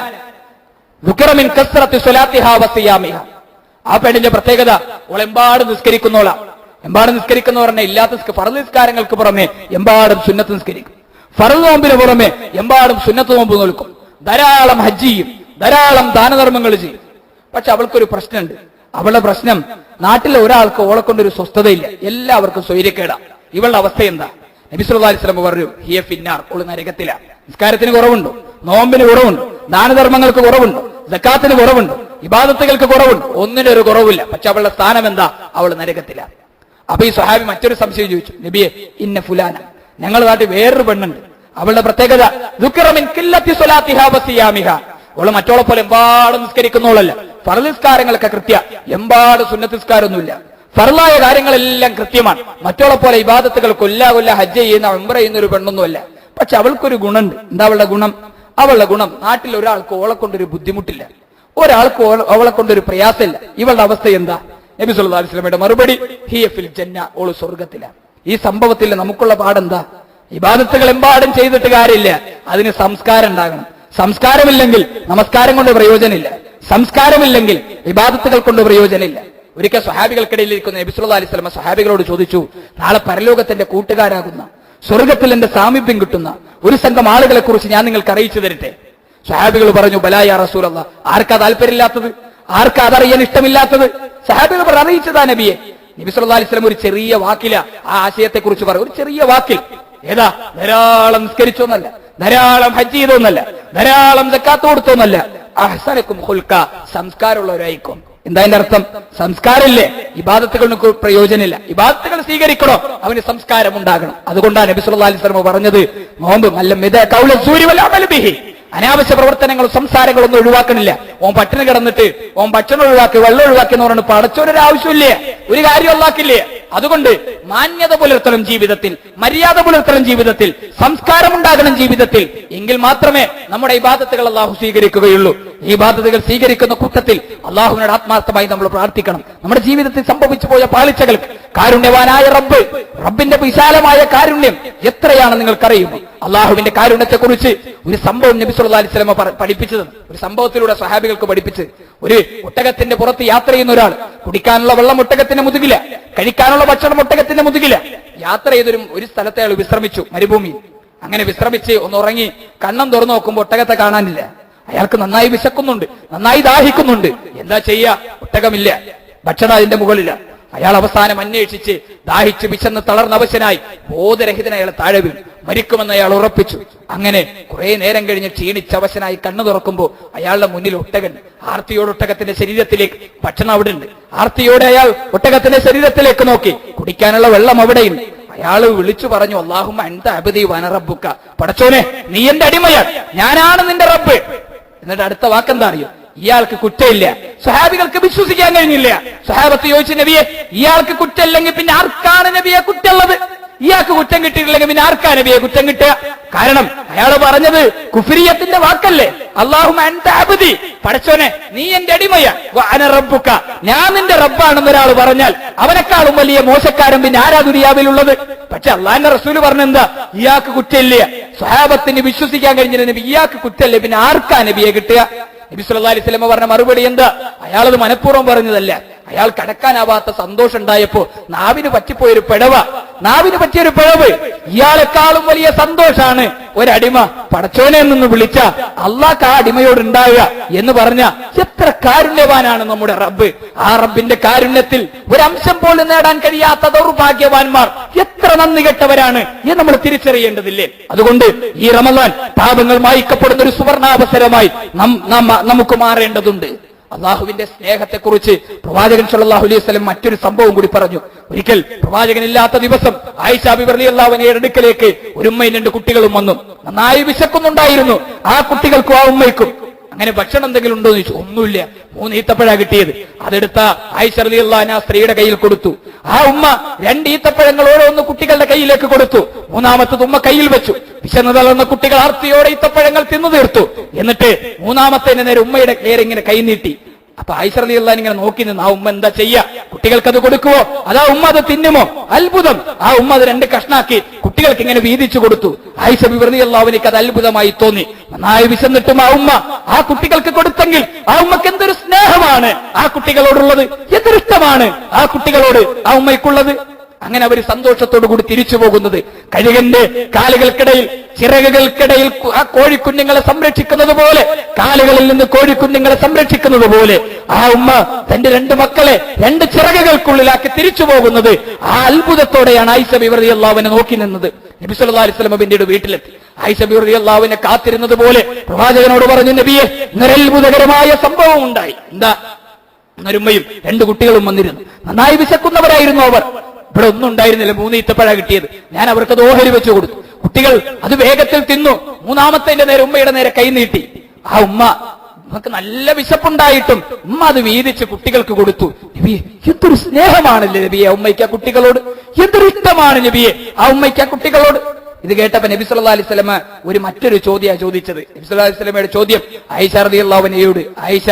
ദുഖറ മിൻ കസ്റത്തി സ്വലാത്തിഹാ വസിയാമിഹാ. ആ പെണ്ണിന്റെ പ്രത്യേകത, അവൾ എമ്പാടും നിസ്കരിക്കുന്നോളാ. എമ്പാടും നിസ്കരിക്കുന്ന പറഞ്ഞാൽ ഇല്ലാത്ത ഫർദ് നിസ്കാരങ്ങൾക്ക് പുറമെ എമ്പാടും സുന്നത്ത് നിസ്കരിക്കും. ഫർദ് നോമ്പിന് പുറമെ എമ്പാടും സുന്നത്ത് നോമ്പ് നോൽക്കും. ധാരാളം ഹജ്ജ് ചെയ്യും, ധാരാളം ദാനധർമ്മങ്ങൾ ചെയ്യും. പക്ഷെ അവൾക്കൊരു പ്രശ്നമുണ്ട്. അവളുടെ പ്രശ്നം, നാട്ടിലെ ഒരാൾക്ക് ഓളെ കൊണ്ടൊരു സ്വസ്ഥതയില്ല, എല്ലാവർക്കും സ്വൈര്യക്കേടാ. ഇവളുടെ അവസ്ഥ എന്താ? നബി സല്ലല്ലാഹു അലൈഹി വസല്ലം പറഞ്ഞു, ഹിയ ഫിന്നാർ, ഓള് നരകത്തിലാണ്. നിസ്കാരത്തിന് കുറവുണ്ടോ? നോമ്പിന് കുറവുണ്ടോ? ദാനധർമ്മങ്ങൾക്ക് കുറവുണ്ടോ? സക്കാത്തിന് കുറവുണ്ട്, ഇബാദത്തുകൾക്ക് കുറവുണ്ട്, ഒന്നിനൊരു കുറവില്ല. പക്ഷെ അവളുടെ സ്ഥാനം എന്താ? അവൾ നരകത്തിലാണ്. അപ്പൊ ഈ സ്വഹാബി മറ്റൊരു സംശയം ചോദിച്ചു, നബിയെ ഇന്ന ഫുലാന, ഞങ്ങളുടെ നാട്ടിൽ വേറൊരു പെണ്ണുണ്ട്, അവളുടെ പ്രത്യേകത അവള് മറ്റോളെ പോലെ എമ്പാട് നിസ്കരിക്കുന്നോളല്ല, ഫർള് നിസ്കാരങ്ങളൊക്കെ കൃത്യ, എമ്പാട് സുന്നത്ത് നിസ്കാരമൊന്നുമില്ല, ഫർളായ കാര്യങ്ങളെല്ലാം കൃത്യമാണ്. മറ്റോളെ പോലെ ഇബാദത്തുകൾ കൊല്ല ഹജ്ജ് ചെയ്യുന്ന ഉംറ ചെയ്യുന്ന ഒരു പെണ്ണൊന്നുമല്ല. പക്ഷെ അവൾക്കൊരു ഗുണമുണ്ട്. എന്താ അവളുടെ ഗുണം? അവളുടെ ഗുണം, നാട്ടിൽ ഒരാൾക്ക് ഓളെ കൊണ്ടൊരു ബുദ്ധിമുട്ടില്ല, ഒരാൾക്ക് അവളെ കൊണ്ടൊരു പ്രയാസമില്ല. ഇവളുടെ അവസ്ഥ എന്താ? നബി സല്ലല്ലാഹു അലൈഹി വസല്ലമയുടെ മറുപടി, ഹിയ ഫിൽ ജന്ന, ഓള് സ്വർഗ്ഗത്തിലാണ്. ഈ സംഭവത്തിൽ നമുക്കുള്ള പാടെന്താ? ഇബാദത്തുകൾ എമ്പാടും ചെയ്തിട്ട് കാര്യമില്ല, അതിന് സംസ്കാരം ഉണ്ടാകണം. സംസ്കാരമില്ലെങ്കിൽ നമസ്കാരം കൊണ്ട് പ്രയോജനമില്ല, സംസ്കാരമില്ലെങ്കിൽ ഇബാദത്തുകൾ കൊണ്ട് പ്രയോജനമില്ല. ഒരിക്കൽ സ്വഹാബികൾക്കിടയിൽ ഇരിക്കുന്ന നബി സല്ലല്ലാഹു അലൈഹി വസല്ലം സ്വഹാബികളോട് ചോദിച്ചു, നാളെ പരലോകത്തിന്റെ കൂട്ടുകാരാകുന്ന, സ്വർഗത്തിൽ എന്റെ സാമീപ്യം കിട്ടുന്ന ഒരു സംഘം ആളുകളെ കുറിച്ച് ഞാൻ നിങ്ങൾക്ക് അറിയിച്ചു തരട്ടെ? സ്വഹാബികൾ പറഞ്ഞു, ബലാ യാ റസൂലല്ലാഹ്. ആർക്കാ താല്പര്യമില്ലാത്തത്? ആർക്കാ അതറിയാൻ ഇഷ്ടമില്ലാത്തത്? സ്വഹാബികൾ പറഞ്ഞു, അറിയിച്ചതാ നബിയെ. നബി സല്ലല്ലാഹു അലൈഹി വസല്ലം ഒരു ചെറിയ വാക്കില ആ ആശയത്തെ കുറിച്ച് പറയും. ഒരു ചെറിയ വാക്കിൽ, ഏതാ? ധാരാളം നിസ്കരിച്ചോന്നല്ല, ധാരാളം ഹജ്ജ് ചെയ്തോന്നല്ല, ധാരാളം സക്കാത്ത് കൊടുത്തോന്നല്ല, അഹ്സനക്കും ഖുൽഖ, സംസ്കാരമുള്ളവരായിക്കോം. എന്താ അതിന്റെ അർത്ഥം? സംസ്കാരമില്ലേ, ഇബാദത്തുകൾക്ക് പ്രയോജനമില്ല. ഇബാദത്തുകൾ സ്വീകരിക്കണോ, അവന് സംസ്കാരം ഉണ്ടാകണം. അതുകൊണ്ടാണ് നബി സല്ലല്ലാഹു അലൈഹി വസല്ലം പറഞ്ഞത്, നോമ്പ് അനാവശ്യ പ്രവർത്തനങ്ങളും സംസാരങ്ങളും ഒന്നും ഒഴിവാക്കണില്ല. ഓൻ പട്ടിണി കിടന്നിട്ട് ഓൻ ഭക്ഷണം ഒഴിവാക്കി, വെള്ളം ഒഴിവാക്കി എന്ന് പറഞ്ഞിട്ട് പടച്ചോനൊരു ആവശ്യമില്ലേ, ഒരു കാര്യം ഒന്നാക്കില്ലേ. അതുകൊണ്ട് മാന്യത പുലർത്തണം ജീവിതത്തിൽ, മര്യാദ പുലർത്തണം ജീവിതത്തിൽ, സംസ്കാരം ഉണ്ടാകണം ജീവിതത്തിൽ. എങ്കിൽ മാത്രമേ നമ്മുടെ ഇബാദത്തുകൾ അള്ളാഹു സ്വീകരിക്കുകയുള്ളൂ. ഈ ഇബാദത്തുകൾ സ്വീകരിക്കുന്ന കൂട്ടത്തിൽ അള്ളാഹുവിനോട് ആത്മാർത്ഥമായി നമ്മൾ പ്രാർത്ഥിക്കണം. നമ്മുടെ ജീവിതത്തിൽ സംഭവിച്ചു പോയ പാളിച്ചകൾക്ക് കാരുണ്യവാനായ റബ്ബിന്റെ വിശാലമായ കാരുണ്യം എത്രയാണ് നിങ്ങൾക്കറിയുമോ? അള്ളാഹുവിന്റെ കാരുണ്യത്തെ കുറിച്ച് ഒരു സംഭവം നബി സല്ലല്ലാഹു അലൈഹി വസല്ലം പഠിപ്പിച്ചത്, ഒരു സംഭവത്തിലൂടെ സ്വഹാബികൾക്ക് പഠിപ്പിച്ച്. ഒരു ഒട്ടകത്തിന്റെ പുറത്ത് യാത്ര ചെയ്യുന്ന ഒരാൾ, കുടിക്കാനുള്ള വെള്ളം ഒട്ടകത്തിന്റെ മുതുകില, കഴിക്കാനുള്ള ഭക്ഷണം ഒട്ടകത്തിന്റെ മുതുകില. യാത്ര ചെയ്തൊരു സ്ഥലത്തെ അയാൾ വിശ്രമിച്ചു, മരുഭൂമി. അങ്ങനെ വിശ്രമിച്ച് ഒന്ന് ഉറങ്ങി കണ്ണം തുറന്നു നോക്കുമ്പോൾ ഒട്ടകത്തെ കാണാനില്ല. അയാൾക്ക് നന്നായി വിശക്കുന്നുണ്ട്, നന്നായി ദാഹിക്കുന്നുണ്ട്. എന്താ ചെയ്യാ? ഒട്ടകമില്ല, ഭക്ഷണം അതിന്റെ മുകളില. അയാൾ അവസാനം അന്വേഷിച്ച് ദാഹിച്ച് വിശന്ന് തളർന്ന അവശനായി ബോധരഹിതനായി അയാൾ താഴെ വീണു, മരിക്കുമെന്ന് അയാൾ ഉറപ്പിച്ചു. അങ്ങനെ കുറെ നേരം കഴിഞ്ഞ് ക്ഷീണിച്ച് അവശനായി കണ്ണു തുറക്കുമ്പോൾ അയാളുടെ മുന്നിൽ ഒട്ടകൻ. ആർത്തിയോട് ഒട്ടകത്തിന്റെ ശരീരത്തിലേക്ക്, ഭക്ഷണം അവിടെ ഉണ്ട്, ആർത്തിയോടെ അയാൾ ഒട്ടകത്തിന്റെ ശരീരത്തിലേക്ക് നോക്കി. കുടിക്കാനുള്ള വെള്ളം അവിടെയുണ്ട്. അയാള് വിളിച്ചു പറഞ്ഞു, അല്ലാഹുമ്മ അൻത അബ്ദി വഅന റബ്ബുക, പടച്ചോനെ നീ എന്റെ അടിമയാണ്, ഞാനാണ് നിന്റെ റബ്ബ്. എന്നിട്ട് അടുത്ത വാക്കെന്താ അറിയോ? ഇയാൾക്ക് കുറ്റമില്ല. സ്വഹാബികൾക്ക് വിശ്വസിക്കാൻ കഴിഞ്ഞില്ല. സ്വഹാബത്ത് ചോദിച്ചു, നബിയെ ഇയാൾക്ക് കുറ്റമില്ലെങ്കിൽ പിന്നെ ആർക്കാണ് നബിയെ കുറ്റമുള്ളത്? ഇയാൾക്ക് കുറ്റം കിട്ടിയിട്ടില്ലെങ്കിൽ പിന്നെ ആർക്കാ നബിയെ കുറ്റം കിട്ടുക? കാരണം അയാൾ പറഞ്ഞത് കുഫ്രിയത്തിന്റെ വാക്കല്ലേ, അല്ലാഹുമ്മ അൻത അബ്ദി, പടച്ചോനെ നീ എന്റെ അടിമയാ, വഅന റബ്ബുക, ഞാൻ നിന്റെ റബ്ബാണെന്ന് ഒരാൾ പറഞ്ഞാൽ അവനെക്കാളും വലിയ മോശക്കാരൻ പിന്നെ ആരാ ദുനിയാവിലുള്ളത്? പക്ഷെ അള്ളാഹിന്റെ റസൂല് പറഞ്ഞെന്താ? ഇയാൾക്ക് കുറ്റമില്ല. സ്വഹാബത്തിന് വിശ്വസിക്കാൻ കഴിഞ്ഞില്ല, നബി ഇയാൾക്ക് കുറ്റമല്ലേ, പിന്നെ ആർക്കാ നബിയെ കിട്ടുക? നബി സല്ലല്ലാഹു അലൈഹി വസല്ലം പറഞ്ഞ മറുപടി എന്താ? അയാളത് മനഃപൂർവ്വം പറഞ്ഞതല്ല. അയാൾ കടക്കാനാവാത്ത സന്തോഷം ഉണ്ടായപ്പോ നാവിന് പറ്റിപ്പോയൊരു പിഴവ്. ഇയാളെക്കാളും വലിയ സന്തോഷാണ് ഒരടിമ പടച്ചോനെ നിന്ന് വിളിച്ച അള്ളാഹ് ആ അടിമയോട് ഉണ്ടാവുക എന്ന് പറഞ്ഞ എത്ര കാരുണ്യവാനാണ് നമ്മുടെ റബ്ബ്. ആ റബ്ബിന്റെ കാരുണ്യത്തിൽ ഒരംശം പോലും നേടാൻ കഴിയാത്ത ദൗർഭാഗ്യവാന്മാർ എത്ര നന്ദി കെട്ടവരാണ് എന്ന് നമ്മൾ തിരിച്ചറിയേണ്ടതില്ലേ? അതുകൊണ്ട് ഈ റമളാൻ പാപങ്ങൾ മായ്ക്കപ്പെടുന്ന ഒരു സുവർണാവസരമായി നമുക്ക് മാറേണ്ടതുണ്ട്. അള്ളാഹുവിന്റെ സ്നേഹത്തെക്കുറിച്ച് പ്രവാചകൻ സല്ലല്ലാഹു അലൈഹി വസല്ലം മറ്റൊരു സംഭവം കൂടി പറഞ്ഞു. ഒരിക്കൽ പ്രവാചകനില്ലാത്ത ദിവസം ആയിഷ ബിബി റളിയല്ലാഹു അൻഹയുടെ അടുക്കലേക്ക് ഒരു ഉമ്മയും 2 കുട്ടികളും വന്നു. നന്നായി വിശക്കുന്നുണ്ടായിരുന്നു ആ കുട്ടികൾക്കും ആ ഉമ്മയ്ക്കും. അങ്ങനെ ഭക്ഷണം എന്തെങ്കിലും ഉണ്ടോ എന്ന് ചോദിച്ചു. ഒന്നുമില്ല. 3 ഈത്തപ്പഴാ കിട്ടിയത്. അതെടുത്ത ആയിഷ റളിയല്ലാഹു അൻഹ സ്ത്രീയുടെ കയ്യിൽ കൊടുത്തു. ആ ഉമ്മ 2 ഈത്തപ്പഴങ്ങൾ ഓരോന്ന് കുട്ടികളുടെ കയ്യിലേക്ക് കൊടുത്തു. 3-മത്തത് ഉമ്മ കയ്യിൽ വെച്ചു. വിശന്നു തളർന്ന കുട്ടികൾ ആർത്തിയോടെ ഈത്തപ്പഴങ്ങൾ തിന്നു തീർത്തു. എന്നിട്ട് 3-മത്തേന്റെ നേരെ ഉമ്മയുടെ നേരെ ഇങ്ങനെ കൈ നീട്ടി. അപ്പൊ ആയിഷ റളിയല്ലാഹു അൻഹ ഇങ്ങനെ നോക്കി നിന്ന്, ആ ഉമ്മ എന്താ ചെയ്യാ? കുട്ടികൾക്ക് അത് കൊടുക്കുവോ? അതാ ഉമ്മ അത് തിന്നുമോ? അത്ഭുതം! ആ ഉമ്മ അത് 2 കഷ്ണാക്കി കുട്ടികൾക്ക് ഇങ്ങനെ വീതിച്ചു കൊടുത്തു. ആയിഷ ബിബി റളിയല്ലാഹു അൻഹയ്ക്ക് അത് അത്ഭുതമായി തോന്നി. നന്നായി വിശന്നിട്ടും ആ ഉമ്മ ആ കുട്ടികൾക്ക് കൊടുത്തെങ്കിൽ ആ ഉമ്മക്ക് എന്തൊരു സ്നേഹമാണ് ആ കുട്ടികളോടുള്ളത്, എന്തൊരു ഇഷ്ടമാണ് ആ കുട്ടികളോട് ആ ഉമ്മയ്ക്കുള്ളത്. അങ്ങനെ അവർ സന്തോഷത്തോടു കൂടി തിരിച്ചു പോകുന്നത്. കഴുകന്റെ കാലുകൾക്കിടയിൽ, ചിറകുകൾക്കിടയിൽ ആ കോഴിക്കുഞ്ഞുങ്ങളെ സംരക്ഷിക്കുന്നത് പോലെ, കാലുകളിൽ നിന്ന് കോഴിക്കുഞ്ഞുങ്ങളെ സംരക്ഷിക്കുന്നത് പോലെ ആ ഉമ്മ തന്റെ 2 മക്കളെ 2 ചിറകുകൾക്കുള്ളിലാക്കി തിരിച്ചു പോകുന്നത് ആ അത്ഭുതത്തോടെയാണ് ആയിഷ ബീവി റളിയല്ലാഹു അൻഹ നോക്കി നിന്നത്. നബി സല്ലല്ലാഹു അലൈഹി വസല്ലം പിന്നീട് വീട്ടിലെത്തി. ആയിഷ ബീവി റളിയല്ലാഹു അൻഹ കാത്തിരുന്നത് പോലെ പ്രവാചകനോട് പറഞ്ഞു, നബിയെ, ഇന്നൊരു അത്ഭുതകരമായ സംഭവം ഉണ്ടായി. എന്താ? ഉമ്മയും 2 കുട്ടികളും വന്നിരുന്നു. നന്നായി വിശക്കുന്നവരായിരുന്നു അവർ. ഇവിടെ ഒന്നും ഉണ്ടായിരുന്നില്ല, 3 ഈത്തപ്പഴ കിട്ടിയത്. ഞാൻ അവർക്കത് ഓഹരി വെച്ചു കൊടുത്തു. കുട്ടികൾ അത് വേഗത്തിൽ തിന്നു. 3-ാമത്തെ നേരെ ഉമ്മയുടെ നേരെ കൈ നീട്ടി. ആ ഉമ്മ, നമുക്ക് നല്ല വിശപ്പുണ്ടായിട്ടും ഉമ്മ അത് വീതിച്ച് കുട്ടികൾക്ക് കൊടുത്തു. നബിയെ, എന്തൊരു സ്നേഹമാണല്ലേ നബിയെ ആ ഉമ്മയ്ക്ക് ആ കുട്ടികളോട്, എന്തൊരു ഇഷ്ടമാണ് നബിയെ ആ ഉമ്മയ്ക്ക് ആ കുട്ടികളോട്. ഇത് കേട്ടപ്പോ നബി സല്ലല്ലാഹു അലൈഹി വസല്ലം മറ്റൊരു ചോദ്യമാണ് ചോദിച്ചത്. നബി സല്ലല്ലാഹു അലൈഹി വസല്ലമയുടെ ചോദ്യം ആയിഷ റളിയല്ലാഹു അൻഹയോട്, ആയിഷ,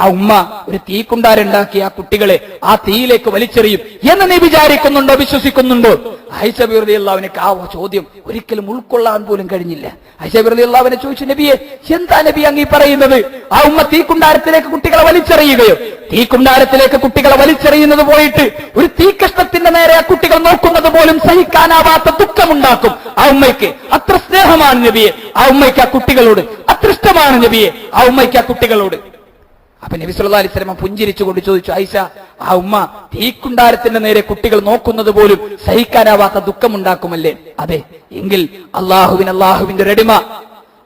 ആ ഉമ്മ ഒരു തീക്കുണ്ടാരുണ്ടാക്കി ആ കുട്ടികളെ ആ തീയിലേക്ക് വലിച്ചെറിയും എന്ന് നീ വിചാരിക്കുന്നുണ്ടോ, വിശ്വസിക്കുന്നുണ്ടോ? ആയിഷ റളിയല്ലാഹു അൻഹ ആ ചോദ്യം ഒരിക്കലും ഉൾക്കൊള്ളാൻ പോലും കഴിഞ്ഞില്ല. ആയിഷ റളിയല്ലാഹു അൻഹ ചോദിച്ചു, നബിയെ, എന്താ നബി അങ്ങ് പറയുന്നത്? ആ ഉമ്മ തീക്കുണ്ടാരത്തിലേക്ക് കുട്ടികളെ വലിച്ചെറിയുകയോ? തീക്കുണ്ടാരത്തിലേക്ക് കുട്ടികളെ വലിച്ചെറിയുന്നത് പോയിട്ട് ഒരു തീക്കഷ്ണത്തിന്റെ നേരെ ആ കുട്ടികൾ നോക്കുന്നത് പോലും സഹിക്കാനാവാത്ത ദുഃഖമുണ്ടാക്കും ആ ഉമ്മയ്ക്ക്. അത്ര സ്നേഹമാണ് നബിയെ ആ ഉമ്മയ്ക്ക് ആ കുട്ടികളോട്, അത്ര ഇഷ്ടമാണ് നബിയെ ആ ഉമ്മയ്ക്ക് ആ കുട്ടികളോട്. അപ്പൊ നബി സല്ലല്ലാഹു അലൈഹി വസല്ലം പുഞ്ചിരിച്ചുകൊണ്ട് ചോദിച്ചു, ആയിഷ, ആ ഉമ്മ തീക്കുണ്ടാരത്തിന്റെ നേരെ കുട്ടികൾ നോക്കുന്നത് പോലും സഹിക്കാനാവാത്ത ദുഃഖമുണ്ടാക്കുമല്ലേ? അതെ, എങ്കിൽ അള്ളാഹുവിന്റെ ഒരു അടിമ,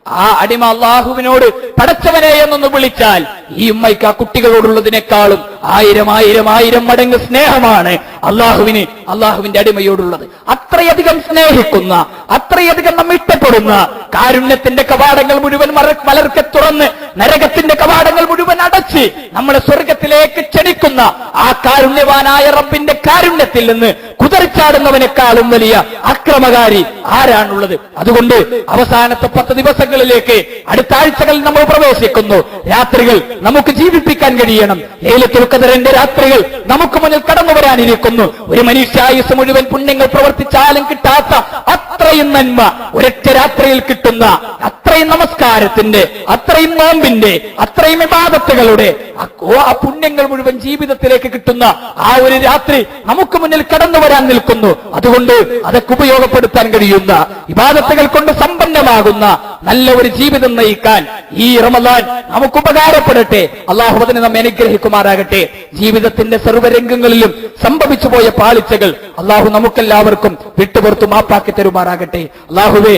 ആ അടിമ അള്ളാഹുവിനോട് പടച്ചവനെ എന്നൊന്ന് വിളിച്ചാൽ ഈ ഉമ്മയ്ക്ക് ആ കുട്ടികളോടുള്ളതിനേക്കാളും 1000 മടങ്ങ് സ്നേഹമാണ് അള്ളാഹുവിന്റെ അടിമയോടുള്ളത്. അത്രയധികം സ്നേഹിക്കുന്ന, അത്രയധികം നമ്മെ ഇഷ്ടപ്പെടുന്ന, കാരുണ്യത്തിന്റെ കവാടങ്ങൾ മുഴുവൻ മലർക്കെ തുറന്ന് നരകത്തിന്റെ കവാടങ്ങൾ മുഴുവൻ അടച്ച് നമ്മളെ സ്വർഗത്തിലേക്ക് ക്ഷണിക്കുന്ന ആ കാരുണ്യവാനായ റബ്ബിന്റെ കാരുണ്യത്തിൽ നിന്ന് കുതിർച്ചാടുന്നവനേക്കാളും വലിയ അക്രമകാരി ആരാണുള്ളത്? അതുകൊണ്ട് അവസാനത്തെ 10 ദിവസങ്ങളിലേക്ക് അടുത്ത ആഴ്ചകളിൽ നമ്മൾ പ്രവേശിക്കുന്നു. രാത്രികൾ നമുക്ക് ജീവിപ്പിക്കാൻ കഴിയണം. ലൈലത്തുൽ ഖദറിന്റെ രാത്രികൾ നമുക്ക് മുന്നിൽ കടന്നു വരാനിരിക്കുന്നു. ഒരു മനുഷ്യായുസ് മുഴുവൻ പുണ്യങ്ങൾ പ്രവർത്തിച്ചാലും കിട്ടാത്ത അത്രയും നന്മ ഒരൊറ്റ രാത്രിയിൽ കിട്ടുന്ന, അത്രയും നമസ്കാരത്തിന്റെ, അത്രയും നോമ്പിന്റെ, അത്രയും ഇബാദത്തുകളുടെ ആ പുണ്യങ്ങൾ മുഴുവൻ ജീവിതത്തിലേക്ക് കിട്ടുന്ന ആ ഒരു രാത്രി നമുക്ക് മുന്നിൽ കടന്നു വരാൻ നിൽക്കുന്നു. അതുകൊണ്ട് അതൊക്കെ ഉപയോഗപ്പെടുത്താൻ കഴിയുന്ന, ഇബാദത്തുകൾ കൊണ്ട് സമ്പന്നമാകുന്ന നല്ല ഒരു ജീവിതം നയിക്കാൻ ഈ റമദാൻ നമുക്ക് ഉപകാരപ്പെടട്ടെ. അള്ളാഹു അതിനെ നമ്മെ അനുഗ്രഹിക്കുമാറാകട്ടെ. ജീവിതത്തിന്റെ സർവ്വരംഗങ്ങളിലും സംഭവിച്ചു പോയ പാളിച്ചകൾ അള്ളാഹു നമുക്കെല്ലാവർക്കും വിട്ടുപുറത്തു മാപ്പാക്കി തരുമാറാകട്ടെ. അള്ളാഹുവേ,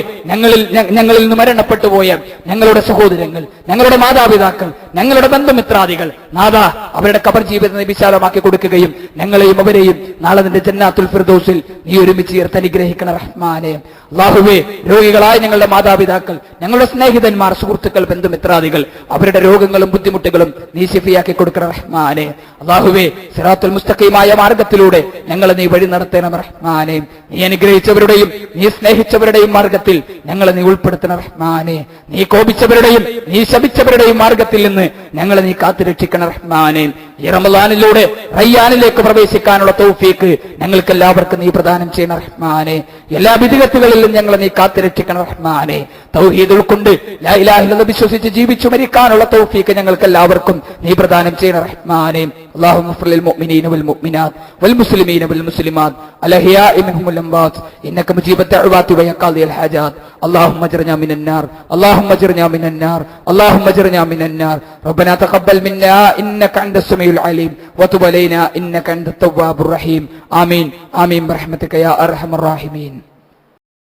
ഞങ്ങളിൽ നിന്ന് മരണപ്പെട്ടു പോയ ഞങ്ങളുടെ സഹോദരങ്ങൾ, ഞങ്ങളുടെ മാതാപിതാക്കൾ, ഞങ്ങളുടെ ബന്ധുമിത്രാദികൾ, നാഥ, അവരുടെ ഖബർ ജീവിതത്തെ വിശാലമാക്കി കൊടുക്കുകയും ഞങ്ങളെയും അവരെയും നാളെ നിന്റെ ജന്നാത്തുൽ ഫിർദൗസിൽ നീ ഒരുമിച്ച് ചേർത്ത് അനുഗ്രഹിക്കണം റഹ്മാനെ. അല്ലാഹുവേ, രോഗികളായ ഞങ്ങളുടെ മാതാപിതാക്കൾ, ഞങ്ങളുടെ സ്നേഹിതന്മാർ, സുഹൃത്തുക്കൾ, ബന്ധുമിത്രാദികൾ, അവരുടെ രോഗങ്ങളും ബുദ്ധിമുട്ടുകളും നീ ശിഫിയാക്കി കൊടുക്കണം റഹ്മാനെ. അല്ലാഹുവേ, സിറാത്തുൽ മുസ്തഖീമായ മാർഗത്തിലൂടെ ഞങ്ങളെ നീ വഴി നടത്തണം റഹ്മാനെ. നീ അനുഗ്രഹിച്ചവരുടെയും നീ സ്നേഹിച്ചവരുടെയും മാർഗത്തിൽ ഞങ്ങളെ നീ ഉൾപ്പെടുത്തണം റഹ്മാനെ. നീ കോപിച്ചവരുടെയും നീ ശപിച്ചവരുടെയും മാർഗത്തിൽ നിന്ന് ഞങ്ങളെ നീ കാത്തുരക്ഷിക്കണം റഹ്മാനെ. ഈ റമളാനിലൂടെ റയ്യാനിലേക്ക് പ്രവേശിക്കാനുള്ള തൗഫീക്ക് ഞങ്ങൾക്ക് എല്ലാവർക്കും നീ പ്രദാനം ചെയ്യണം റഹ്മാനെ. എല്ലാ വിധികത്തുകളിലും ഞങ്ങളെ നീ കാത്തുരക്ഷിക്കണം റഹ്മാനെ. തൗഹീദ് ഉൾക്കൊണ്ട് ലാ ഇലാഹ ഇല്ലല്ലാഹ് വിശ്വസിച്ച് ജീവിച്ചു മരിക്കാനുള്ള തൗഫീക്ക് ഞങ്ങൾക്ക് എല്ലാവർക്കും നീ പ്രദാനം ചെയ്യണം റഹ്മാനെ. اللهم اغفر للمؤمنين والمؤمنات والمسلمين والمسلمات الأحياء منهم والأموات إنك مجيب الدعوات ويا قاضي الحاجات. اللهم اجرنا من النار، اللهم اجرنا من النار، اللهم اجرنا من النار. ربنا تقبل منا إنك أنت السميع العليم وتب علينا إنك أنت التواب الرحيم. آمين آمين برحمتك يا أرحم الراحمين.